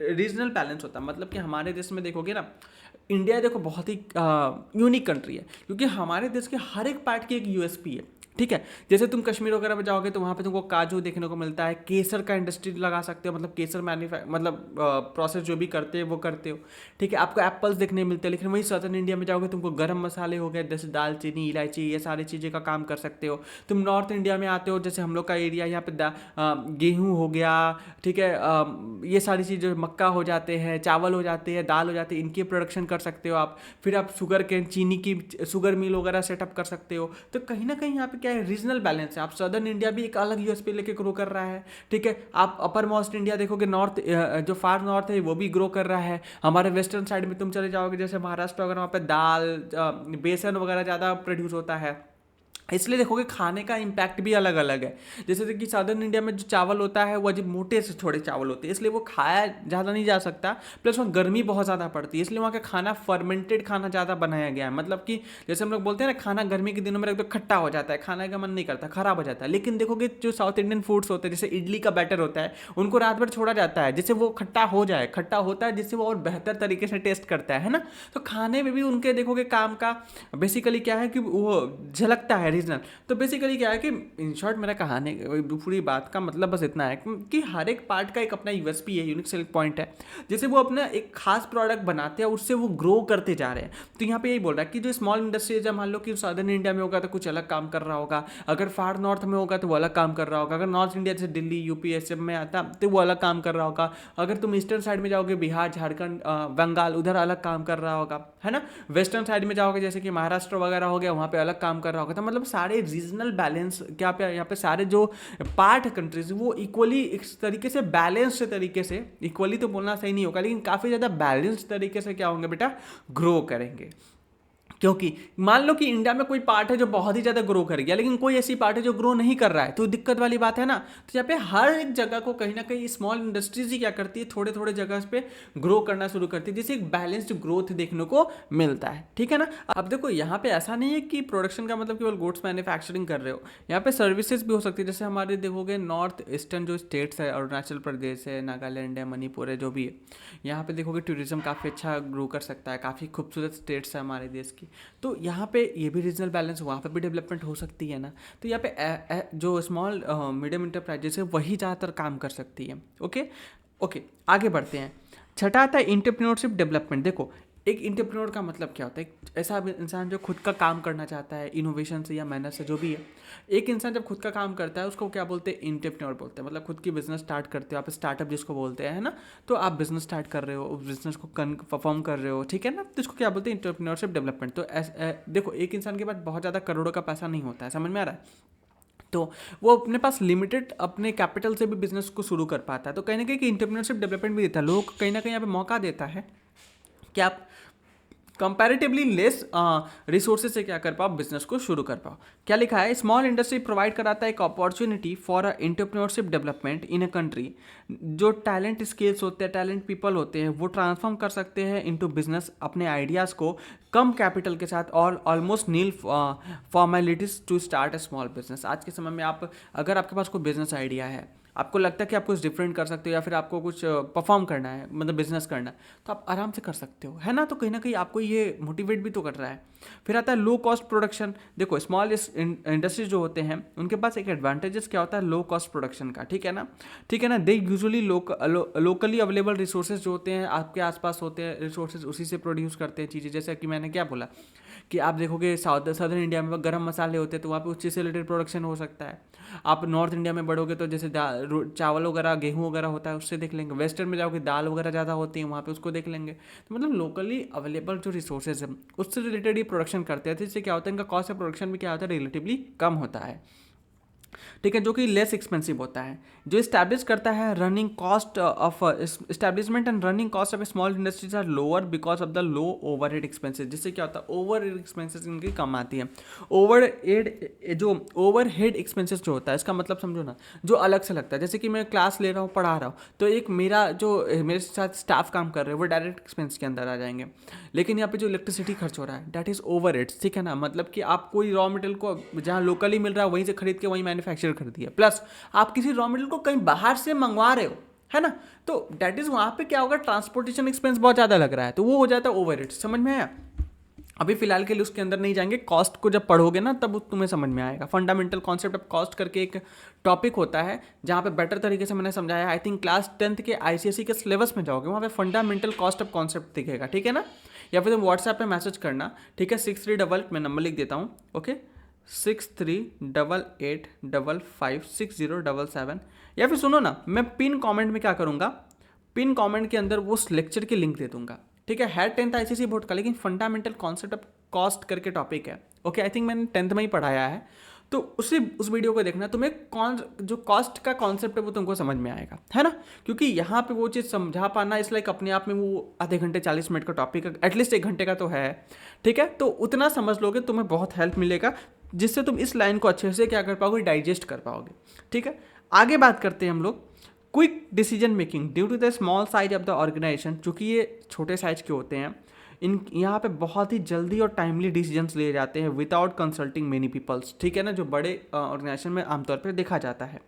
regional balance होता है, मतलब कि हमारे देश में देखोगे ना, इंडिया देखो बहुत ही यूनिक कंट्री है, क्योंकि हमारे देश के हर एक पार्ट की एक यूएसपी है, ठीक है। जैसे तुम कश्मीर वगैरह में जाओगे तो वहाँ पे तुमको काजू देखने को मिलता है, केसर का इंडस्ट्री लगा सकते हो, मतलब केसर मतलब प्रोसेस जो भी करते हैं वो करते हो, ठीक है। आपको एप्पल्स देखने मिलते हैं। लेकिन वही सदर्न इंडिया में जाओगे तुमको गर्म मसाले हो गए, जैसे दालचीनी, इलायची, ये सारी चीज़ें का काम कर सकते हो। तुम नॉर्थ इंडिया में आते हो, जैसे हम लोग का एरिया यहाँ पे गेहूँ हो गया, ठीक है, ये सारी चीज़ें, मक्का हो जाते हैं, चावल हो जाते हैं, दाल हो जाती है, इनकी प्रोडक्शन कर सकते हो आप। फिर आप शुगर कैन, चीनी की शुगर मिल वगैरह सेटअप कर सकते हो। तो कहीं ना कहीं यहाँ पे क्या है, रीजनल बैलेंस है। आप सदर्न इंडिया भी एक अलग यूएसपी लेके ग्रो कर रहा है, ठीक है। आप अपर मोस्ट इंडिया देखोगे, नॉर्थ जो फार नॉर्थ है वो भी ग्रो कर रहा है। हमारे वेस्टर्न साइड में तुम चले जाओगे, जैसे महाराष्ट्र वगैरह, वहाँ पे दाल, बेसन वगैरह ज़्यादा प्रोड्यूस होता है। इसलिए देखोगे खाने का इम्पैक्ट भी अलग अलग है। जैसे कि साउदर्न इंडिया में जो चावल होता है वो अजीब मोटे से थोड़े चावल होते हैं, इसलिए वो खाया ज़्यादा नहीं जा सकता। प्लस वहाँ गर्मी बहुत ज़्यादा पड़ती है, इसलिए वहाँ का खाना फर्मेंटेड खाना ज़्यादा बनाया गया है। मतलब कि जैसे हम लोग बोलते हैं ना, खाना गर्मी के दिनों में रख दो खट्टा हो जाता है, खाने का मन नहीं करता, खराब हो जाता है। लेकिन देखोगे जो साउथ इंडियन फूड्स होते हैं, जैसे इडली का बैटर होता है, उनको रात भर छोड़ा जाता है जिससे वो खट्टा हो जाए, खट्टा होता है जिससे वो और बेहतर तरीके से टेस्ट करता है ना। तो खाने में भी उनके देखोगे काम का बेसिकली क्या है कि वो झलकता है रीजनल। तो बेसिकली क्या है कि इन शॉर्ट मेरा कहानी पूरी बात का मतलब बस इतना है कि हर एक पार्ट का एक अपना यूएसपी है, यूनिक सेलिंग पॉइंट है, जैसे वो अपना एक खास प्रोडक्ट बनाते हैं, उससे वो ग्रो करते जा रहे हैं। तो यहाँ पे यही बोल रहा है कि जो स्मॉल इंडस्ट्री है, जब मान लो कि साउदर्न इंडिया में होगा तो कुछ अलग काम कर रहा होगा, अगर फार नॉर्थ में होगा तो वो अलग काम कर रहा होगा, अगर नॉर्थ इंडिया जैसे दिल्ली यूपी ऐसे में आता तो वो अलग काम कर रहा होगा, अगर तुम ईस्टर्न साइड में जाओगे बिहार झारखंड बंगाल उधर अलग काम कर रहा होगा, है ना। वेस्टर्न साइड में जाओगे जैसे कि महाराष्ट्र वगैरह हो गया, वहाँ पे अलग काम कर रहा होगा। तो मतलब सारे रीजनल बैलेंस क्या पे यहाँ पे सारे जो पार्ट है कंट्रीज वो इक्वली इस तरीके से बैलेंस तरीके से, इक्वली तो बोलना सही नहीं होगा लेकिन काफ़ी ज़्यादा बैलेंस तरीके से क्या होंगे बेटा, ग्रो करेंगे। क्योंकि मान लो कि इंडिया में कोई पार्ट है जो बहुत ही ज़्यादा ग्रो कर गया, लेकिन कोई ऐसी पार्ट है जो ग्रो नहीं कर रहा है, तो दिक्कत वाली बात है ना। तो यहाँ पे हर एक जगह को कहीं ना कहीं स्मॉल इंडस्ट्रीज ही क्या करती है, थोड़े थोड़े जगह पे ग्रो करना शुरू करती है, जिससे एक बैलेंस्ड ग्रोथ देखने को मिलता है, ठीक है ना। अब देखो यहाँ पे ऐसा नहीं है कि प्रोडक्शन का मतलब केवल गुड्स मैन्युफैक्चरिंग कर रहे हो, यहाँ पे सर्विसेज भी हो सकती है। जैसे हमारे देखोगे नॉर्थ ईस्टर्न जो स्टेट्स है, अरुणाचल प्रदेश है, नागालैंड है, मणिपुर है, जो भी है, यहाँ पे देखोगे टूरिज्म काफ़ी अच्छा ग्रो कर सकता है, काफ़ी खूबसूरत स्टेट्स है हमारे देश की। तो यहाँ पे ये भी रीजनल बैलेंस, वहाँ पे भी डेवलपमेंट हो सकती है ना। तो यहाँ पे जो स्मॉल मीडियम इंटरप्राइजेस है वही ज़्यादातर काम कर सकती है। ओके ओके, आगे बढ़ते हैं। छठा आता है इंटरप्रेन्योरशिप डेवलपमेंट। देखो एक इंटरप्रेन्योर का मतलब क्या होता है, एक ऐसा इंसान जो खुद का काम करना चाहता है, इनोवेशन से या मेहनत से जो भी है। एक इंसान जब खुद का काम करता है उसको क्या बोलते हैं, इंटरप्रेन्योर बोलते हैं। मतलब खुद की बिजनेस स्टार्ट करते हो आप, स्टार्टअप जिसको बोलते हैं, है ना। तो आप बिजनेस स्टार्ट कर रहे हो, उस बिजनेस को परफॉर्म कर रहे हो, ठीक है ना। तो इसको क्या बोलते हैं, इंटरप्रेन्योरशिप डेवलपमेंट। तो देखो एक इंसान के पास बहुत ज़्यादा करोड़ों का पैसा नहीं होता है, समझ में आ रहा है। तो वो अपने पास लिमिटेड अपने कैपिटल से भी बिजनेस को शुरू कर पाता है। तो कहीं ना कहीं इंटरप्रेन्योरशिप डेवलपमेंट भी देता है, लोगों को कहीं ना कहीं यहाँ पे मौका देता है कि आप कंपैरेटिवली लेस रिसोर्सेज से क्या कर पाओ, बिजनेस को शुरू कर पाओ। क्या लिखा है, स्मॉल इंडस्ट्री प्रोवाइड कराता है एक opportunity for a entrepreneurship development in a country. जो टैलेंट स्किल्स होते हैं, टैलेंट पीपल होते हैं, वो ट्रांसफॉर्म कर सकते हैं इनटू बिजनेस अपने आइडियाज़ को कम कैपिटल के साथ और almost nil formalities to start a small business. आज के समय में आप अगर आपके पास कोई बिजनेस आइडिया है, आपको लगता है कि आप कुछ डिफरेंट कर सकते हो या फिर आपको कुछ परफॉर्म करना है, मतलब बिजनेस करना है, तो आप आराम से कर सकते हो, है ना। तो कहीं ना कहीं आपको ये मोटिवेट भी तो कर रहा है। फिर आता है लो कॉस्ट प्रोडक्शन। देखो स्मॉल इंडस्ट्रीज जो होते हैं उनके पास एक एडवांटेजेस क्या होता है, लो कॉस्ट प्रोडक्शन का, ठीक है ना, ठीक है ना। They usually locally available resources जो होते हैं आपके आसपास होते हैं, रिसोर्सेज उसी से प्रोड्यूस करते हैं चीज़ें। जैसे कि मैंने क्या बोला कि आप देखोगे सदर्न इंडिया में गरम मसाले होते हैं, तो वहाँ पे उस चीज़ से रिलेटेड प्रोडक्शन हो सकता है। आप नॉर्थ इंडिया में बढ़ोगे तो जैसे चावल वगैरह गेहूँ वगैरह होता है, उससे देख लेंगे। वेस्टर्न में जाओगे दाल वगैरह ज़्यादा होती है, वहाँ पे उसको देख लेंगे। तो मतलब लोकली अवेलेबल जो रिसोर्सेज है उससे रिलेटेड ही प्रोडक्शन करते हैं, तो इससे क्या होता है, इनका कॉस्ट ऑफ प्रोडक्शन भी क्या होता है, रिलेटिवली कम होता है, ठीक है, जो कि लेस एक्सपेंसिव होता है। जो इस्टेब्लिश करता है running cost of establishment and running cost of small industries are lower because of the low overhead expenses. जिससे क्या होता है, ओवरहेड एक्सपेंसेस इनकी कम आती है। ओवरहेड एक्सपेंसेस जो होता है, इसका मतलब समझो ना, जो अलग से लगता है। जैसे कि मैं क्लास ले रहा हूँ, पढ़ा रहा हूँ, तो एक मेरा जो मेरे साथ स्टाफ काम कर रहे हैं वो डायरेक्ट एक्सपेंस के अंदर आ जाएंगे। लेकिन यहाँ पे जो इलेक्ट्रिसिटी खर्च हो रहा है दैट इज ओवरहेड्स, ठीक है ना। मतलब कि आप कोई रॉ मटेरियल को जहाँ लोकली मिल रहा है वहीं से खरीद के वहीं मैन्युफैक्चर कर दिया, प्लस आप किसी रॉ मटेरियल को कहीं बाहर से मंगवा रहे हो, है ना। तो दैट इज वहाँ पे क्या होगा, ट्रांसपोर्टेशन एक्सपेंस बहुत ज़्यादा लग रहा है, तो वो हो जाता है ओवरहेड्स। समझ में आया। अभी फिलहाल के लिए उसके अंदर नहीं जाएंगे, कॉस्ट को जब पढ़ोगे ना तब तुम्हें समझ में आएगा। फंडामेंटल कॉन्सेप्ट ऑफ कॉस्ट करके एक टॉपिक होता है जहाँ पे बेटर तरीके से मैंने समझाया। आई थिंक क्लास 10th के आईसीएसई के सिलेबस में जाओगे, वहाँ पे फंडामेंटल कॉस्ट ऑफ कॉन्सेप्ट दिखेगा, ठीक है ना। या फिर तुम व्हाट्सएप पे मैसेज करना, ठीक है, 6388, मैं नंबर लिख देता हूँ, ओके, 6388556077। या फिर सुनो ना, मैं पिन कमेंट में क्या करूँगा, पिन कमेंट के अंदर वो उस लेक्चर की लिंक दे दूंगा, ठीक है 10th आईसीएसई बोर्ड का, लेकिन फंडामेंटल कॉन्सेप्ट ऑफ कॉस्ट करके टॉपिक है, ओके। आई थिंक मैंने 10th में ही पढ़ाया है, तो उस वीडियो को देखना, तुम्हें जो कॉस्ट का कॉन्सेप्ट है वो तुमको समझ में आएगा, है ना। क्योंकि यहाँ पे वो चीज़ समझा पाना इस लाइक अपने आप में वो आधे घंटे 40 मिनट का टॉपिक, एटलीस्ट 1 घंटे का तो है, ठीक है। तो उतना समझ लोगे तुम्हें बहुत हेल्प मिलेगा जिससे तुम इस लाइन को अच्छे से क्या कर पाओगे, डाइजेस्ट कर पाओगे। ठीक है, आगे बात करते हैं हम लोग quick decision making due to the small size of the organisation. चूंकि ये छोटे साइज के होते हैं, इन यहाँ पे बहुत ही जल्दी और टाइमली डिसीजंस लिए जाते हैं विदाउट कंसल्टिंग मेनी पीपल्स। ठीक है ना, जो बड़े ऑर्गेनाइजेशन में आमतौर पर देखा जाता है।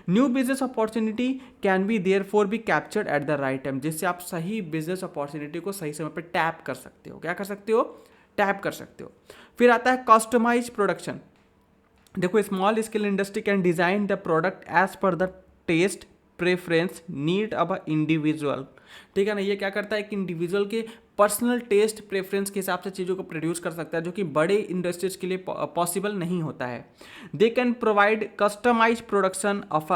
New business opportunity can be therefore be captured at the right time, जिससे आप सही बिजनेस अपॉर्चुनिटी को सही समय पर टैप कर सकते हो। क्या कर सकते हो, टैप कर सकते हो। फिर आता है कस्टमाइज प्रोडक्शन। देखो, small scale industry can design the product as per the taste preference need of a individual. ठीक है ना, ये क्या करता है कि इंडिविजुअल के पर्सनल टेस्ट प्रेफरेंस के हिसाब से चीज़ों को प्रोड्यूस कर सकता है, जो कि बड़े इंडस्ट्रीज के लिए पॉसिबल नहीं होता है। They can provide customise production of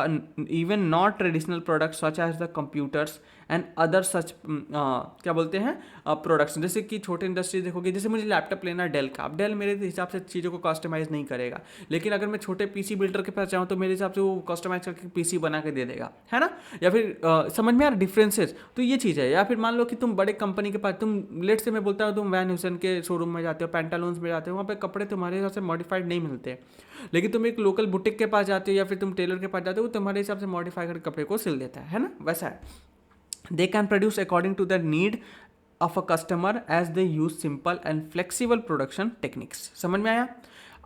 even not traditional products such as the computers and other such क्या बोलते हैं प्रोडक्ट्स। जैसे कि छोटे इंडस्ट्री देखोगे, जैसे मुझे लैपटॉप लेना है डेल का, अब डेल मेरे हिसाब से चीज़ों को कस्टमाइज़ नहीं करेगा, लेकिन अगर मैं छोटे पीसी बिल्डर के पास जाऊँ तो मेरे हिसाब से वो कस्टमाइज करके पीसी बना के दे देगा, है ना। या फिर समझ में आ रहा डिफरेंसेस, तो ये चीज़ है। या फिर मान लो कि तुम बड़े कंपनी के पास, तुम लेट से मैं बोलता हूँ तुम वैन ह्यूसन के शोरूम में जाते हो, पेंटालून्स में जाते हो, वहाँ पे कपड़े तुम्हारे हिसाब से मॉडिफाइड नहीं मिलते, लेकिन तुम एक लोकल बुटीक के पास जाते हो या फिर तुम टेलर के पास जाते हो, वो तुम्हारे हिसाब से मॉडिफाई करके कपड़े को सिल देता है ना, वैसा है। They can produce according to the need of a customer as they use simple and flexible production techniques। समझ में आया।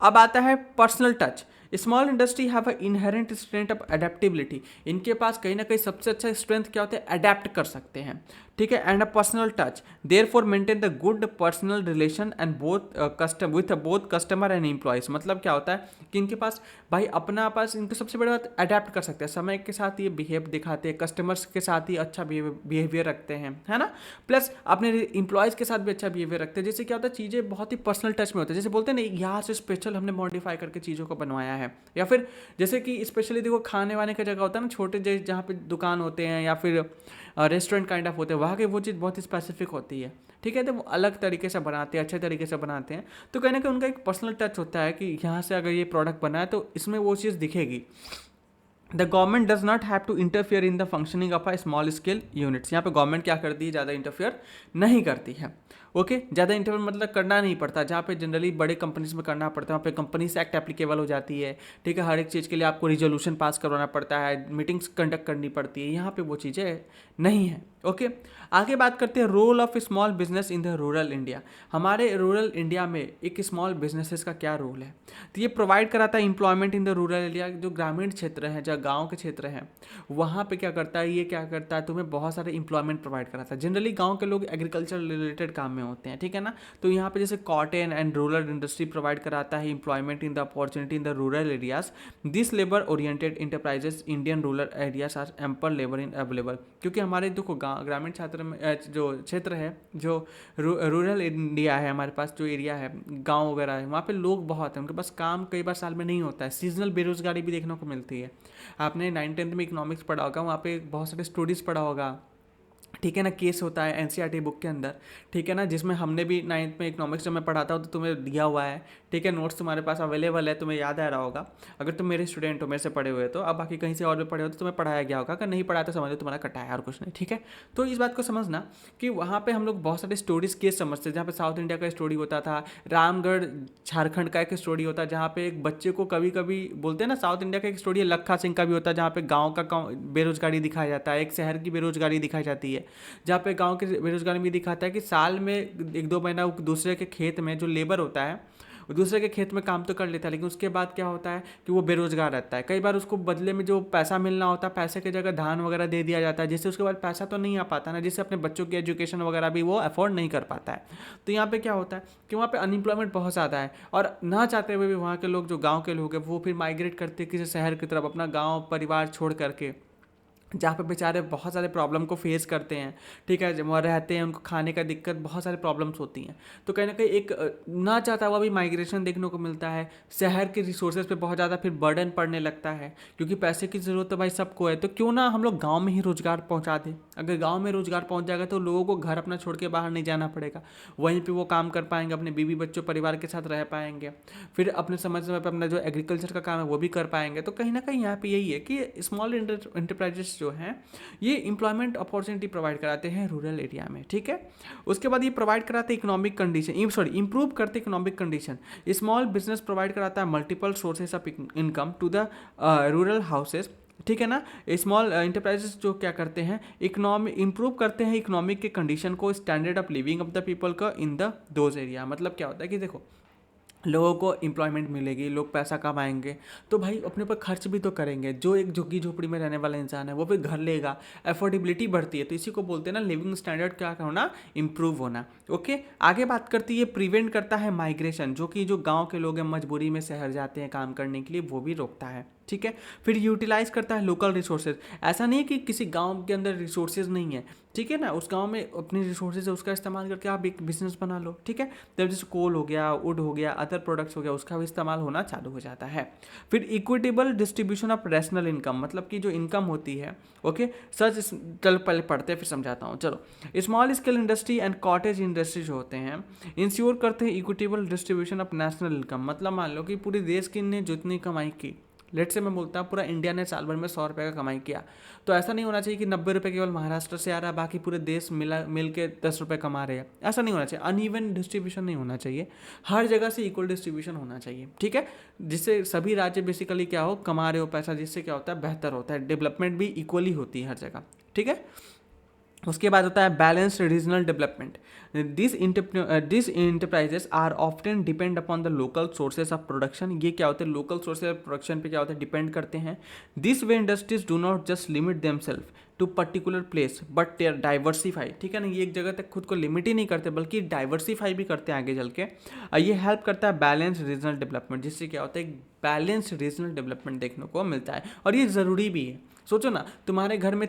अब आता है personal touch. Small industry have a inherent strength of adaptability. इनके पास कहीं ना कहीं सबसे अच्छा स्ट्रेंथ क्या होता है, अडेप्ट कर सकते हैं। ठीक है, and a personal touch, therefore maintain the good personal relation and both customer and employees. मतलब क्या होता है कि इनके पास भाई अपना पास, इनके सबसे बड़ी बात अडेप्ट कर सकते हैं, समय के साथ ये बिहेव दिखाते हैं, कस्टमर्स के साथ ही अच्छा बिहेवियर रखते हैं, है ना। प्लस अपने एम्प्लॉयज़ के साथ भी अच्छा बिहेवियर रखते हैं, जिससे क्या होता है चीज़ें बहुत ही पर्सनल टच में होती है। जैसे बोलते हैं ना, यहाँ से स्पेशल हमने मॉडिफाई करके चीज़ों को बनवाया है। या फिर जैसे कि स्पेशली देखो, खाने वाने का जगह होता है ना, छोटे जहाँ पे दुकान होते हैं या फिर रेस्टोरेंट काइंड ऑफ होते हैं, वहाँ की वो चीज़ बहुत ही स्पेसिफिक होती है। ठीक है, तो वो अलग तरीके से बनाते हैं, अच्छे तरीके से बनाते हैं, तो कहीं ना कहीं उनका एक पर्सनल टच होता है कि यहाँ से अगर ये प्रोडक्ट बना है तो इसमें वो चीज़ दिखेगी। The government does not have to interfere in the functioning of a small scale units. यहाँ पे गवर्नमेंट क्या करती है, ज़्यादा इंटरफियर नहीं करती है। ओके, ज़्यादा इंटरफियर मतलब करना नहीं पड़ता। जहाँ पे जनरली बड़े कंपनीज में करना पड़ता है, वहाँ पे कंपनीज एक्ट एप्लीकेबल हो जाती है। ठीक है, हर एक चीज़ के लिए आपको रिजोल्यूशन पास करवाना पड़ता है, मीटिंग्स कंडक्ट करनी पड़ती है। यहाँ पे वो चीज़ें नहीं है। ओके, आगे बात करते हैं role of small business in the rural India. हमारे रूरल इंडिया में एक स्मॉल बिजनेसेस का क्या रोल है, तो ये प्रोवाइड कराता है employment in the rural area. जो ग्रामीण क्षेत्र है, जहाँ गाँव के क्षेत्र हैं, वहाँ पे क्या करता है, ये क्या करता है, तुम्हें बहुत सारे एम्प्लॉयमेंट प्रोवाइड कराता है। जनरली गाँव के लोग एग्रीकल्चर रिलेटेड काम में होते हैं, ठीक है ना। तो यहाँ पे जैसे cotton and rural industry provide कराता है employment in the opportunity in the rural areas. This labour oriented enterprises Indian rural areas are ample labour in available. क्योंकि हमारे देखो ग्रामीण छात्र में जो क्षेत्र है, जो रूरल इंडिया है, हमारे पास जो एरिया है, गाँव वगैरह है, वहाँ पे लोग बहुत हैं, उनके पास काम कई बार साल में नहीं होता है। सीजनल बेरोजगारी भी देखने को मिलती है। आपने 9th-10th में इकोनॉमिक्स पढ़ा होगा, वहाँ पे बहुत सारे स्टोरीज पढ़ा होगा, ठीक है ना। केस होता है एनसीईआरटी बुक के अंदर, ठीक है ना, जिसमें हमने भी 9th में इकोनॉमिक्स जब मैं पढ़ाता हूँ तो तुम्हें दिया हुआ है। ठीक है, नोट्स तुम्हारे पास अवेलेबल है, तुम्हें याद आ रहा होगा अगर तुम मेरे स्टूडेंट हो, मेरे से पढ़े हुए तो। अब बाकी कहीं से और भी पढ़े हो तो तुम्हें पढ़ाया गया होगा, अगर नहीं पढ़ाया तो समझो तुम्हारा कटा है और कुछ नहीं। ठीक है, तो इस बात को समझना कि वहाँ पे हम लोग बहुत सारे स्टोरीज केस समझते हैं। जहाँ पे साउथ इंडिया का स्टोरी होता था, रामगढ़ झारखंड का एक स्टोरी होता है, जहाँ पे एक बच्चे को कभी कभी बोलते हैं ना, साउथ इंडिया का एक स्टोरी है लखा सिंह का भी होता है, जहाँ पे गाँव का बेरोजगारी दिखाया जाता है, एक शहर की बेरोजगारी दिखाई जाती है। जहाँ पे गांव के बेरोजगारी में दिखाता है कि साल में 1-2 महीना दूसरे के खेत में जो लेबर होता है, वो दूसरे के खेत में काम तो कर लेता है, लेकिन उसके बाद क्या होता है कि वो बेरोजगार रहता है। कई बार उसको बदले में जो पैसा मिलना होता है, पैसे की जगह धान वगैरह दे दिया जाता है, जिससे उसके बाद पैसा तो नहीं आ पाता ना, जिससे अपने बच्चों की एजुकेशन वगैरह भी वो अफोर्ड नहीं कर पाता है। तो यहाँ पे क्या होता है कि वहाँ पे अनएम्प्लॉयमेंट बहुत ज़्यादा है, और ना चाहते हुए भी वहाँ के लोग, जो गाँव के लोग हैं, वो फिर माइग्रेट करते हैं किसी शहर की तरफ, अपना गाँव परिवार छोड़ करके, जहाँ पे बेचारे बहुत सारे प्रॉब्लम को फेस करते हैं। ठीक है, जब वहाँ रहते हैं, उनको खाने का दिक्कत, बहुत सारे प्रॉब्लम्स होती हैं। तो कहीं ना कहीं एक ना चाहता हुआ भी माइग्रेशन देखने को मिलता है। शहर के रिसोर्सेज पे बहुत ज़्यादा फिर बर्डन पड़ने लगता है, क्योंकि पैसे की ज़रूरत तो भाई सबको है। तो क्यों ना हम लोग गाँव में ही रोज़गार पहुँचा दें। अगर गाँव में रोज़गार पहुँच जाएगा तो लोगों को घर अपना छोड़ के बाहर नहीं जाना पड़ेगा, वहीं पर वो काम कर पाएंगे, अपने बीवी बच्चों परिवार के साथ रह पाएंगे, फिर अपने समय पर अपना जो एग्रीकल्चर का काम है वो भी कर पाएंगे। तो कहीं ना कहीं यहाँ पे यही है कि स्मॉल इंटरप्राइजेस जो हैं ये एम्प्लॉयमेंट अपॉर्चुनिटी प्रोवाइड कराते हैं रूरल एरिया में, ठीक है। उसके बाद ये प्रोवाइड कराते हैं इकोनॉमिक कंडीशन, इंप्रूव करते economic condition. Small business provide कराता है multiple sources of income to the rural houses, ठीक है ना। स्मॉल इंटरप्राइजेस जो क्या करते हैं, इकोनॉमी इंप्रूव करते हैं इकोनॉमिक के कंडीशन को, standard of living of the people का इन द दोज एरिया। मतलब क्या होता है कि देखो लोगों को एम्प्लॉयमेंट मिलेगी, लोग पैसा कमाएंगे, तो भाई अपने पर खर्च भी तो करेंगे। जो एक झुग्गी झोपड़ी में रहने वाला इंसान है वो फिर घर लेगा, अफोर्डेबिलिटी बढ़ती है। तो इसी को बोलते हैं ना लिविंग स्टैंडर्ड क्या होना, इंप्रूव होना। ओके, आगे बात करती है प्रिवेंट करता है माइग्रेशन, जो कि जो गाँव के लोग हैं मजबूरी में शहर जाते हैं काम करने के लिए, वो भी रोकता है, ठीक है। फिर यूटिलाइज करता है लोकल रिसोर्सेज। ऐसा नहीं है कि किसी गांव के अंदर रिसोर्सेज नहीं है, ठीक है ना, उस गांव में अपनी रिसोर्सेज है उसका इस्तेमाल करके आप एक बिजनेस बना लो, ठीक है। तब जैसे कोल हो गया, वुड हो गया, अदर प्रोडक्ट्स हो गया, उसका भी इस्तेमाल होना चालू हो जाता है। फिर equitable distribution of rational income, मतलब कि जो इनकम होती है, ओके सच, चल पहले पढ़ते हैं फिर समझाता हूँ। चलो, small scale industry and cottage industry जो होते हैं इंश्योर करते हैं equitable distribution of national income. मतलब मान लो कि पूरे देश की ने जितनी कमाई की, लेट से मैं बोलता हूँ पूरा इंडिया ने साल भर में 100 रुपये का कमाई किया, तो ऐसा नहीं होना चाहिए कि 90 रुपये केवल महाराष्ट्र से आ रहा है, बाकी पूरे देश मिल के 10 रुपये कमा रहे हैं। ऐसा नहीं होना चाहिए, अनइवन डिस्ट्रीब्यूशन नहीं होना चाहिए, हर जगह से इक्वल डिस्ट्रीब्यूशन होना चाहिए, ठीक है। जिससे सभी राज्य बेसिकली क्या हो, कमा रहे हो पैसा, जिससे क्या होता है बेहतर होता है, डेवलपमेंट भी इक्वली होती है हर जगह, ठीक है। उसके बाद होता है balanced regional development. This enterprises are often depend upon the local sources of production. ये क्या होते हैं, लोकल सोर्सेज ऑफ प्रोडक्शन पे क्या होता है, डिपेंड करते हैं। This way industries do not just limit themselves to particular place but they are diversify, ठीक है ना। ये एक जगह तक खुद को लिमिट ही नहीं करते बल्कि डाइवर्सिफाई भी करते हैं आगे चल के। ये हेल्प करता है बैलेंस रीजनल डेवलपमेंट, जिससे क्या होता है एक बैलेंस रीजनल डेवलपमेंट देखने को मिलता है, और ये ज़रूरी भी है। सोचो ना, तुम्हारे घर में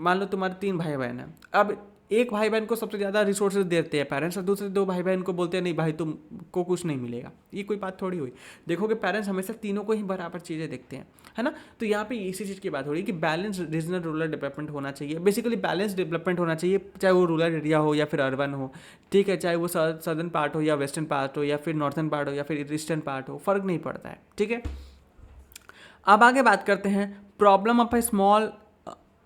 मान लो तुम्हारे 3 भाई बहन हैं, अब एक भाई बहन को सबसे ज़्यादा रिसोर्सेज देते हैं पेरेंट्स, और दूसरे 2 भाई बहन को बोलते हैं नहीं भाई तुमको कुछ नहीं मिलेगा। ये कोई बात थोड़ी हुई। देखोगे पेरेंट्स हमेशा तीनों को ही बराबर चीज़ें देखते हैं, है ना। तो यहाँ पे इसी चीज़ की बात हो रही है कि बैलेंस रीजनल रूरल डेवलपमेंट होना चाहिए। बेसिकली बैलेंस डेवलपमेंट होना चाहिए, चाहे वो रूरल एरिया हो या फिर अर्बन हो, ठीक है, चाहे वो सदर्न पार्ट हो या वेस्टर्न पार्ट हो या फिर नॉर्थन पार्ट हो या फिर ईस्टर्न पार्ट हो, फ़र्क नहीं पड़ता है, ठीक है। अब आगे बात करते हैं प्रॉब्लम ऑफ ए स्मॉल।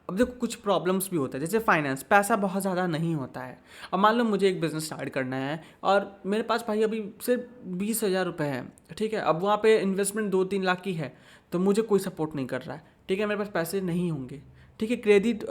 अब देखो कुछ प्रॉब्लम्स भी होता है, जैसे फाइनेंस, पैसा बहुत ज़्यादा नहीं होता है। अब मान लो मुझे एक बिज़नेस स्टार्ट करना है और मेरे पास भाई अभी सिर्फ 20,000 रुपये है, ठीक है। अब वहाँ पे इन्वेस्टमेंट 2-3 लाख की है, तो मुझे कोई सपोर्ट नहीं कर रहा है, ठीक है। मेरे पास पैसे नहीं होंगे, ठीक है। क्रेडिट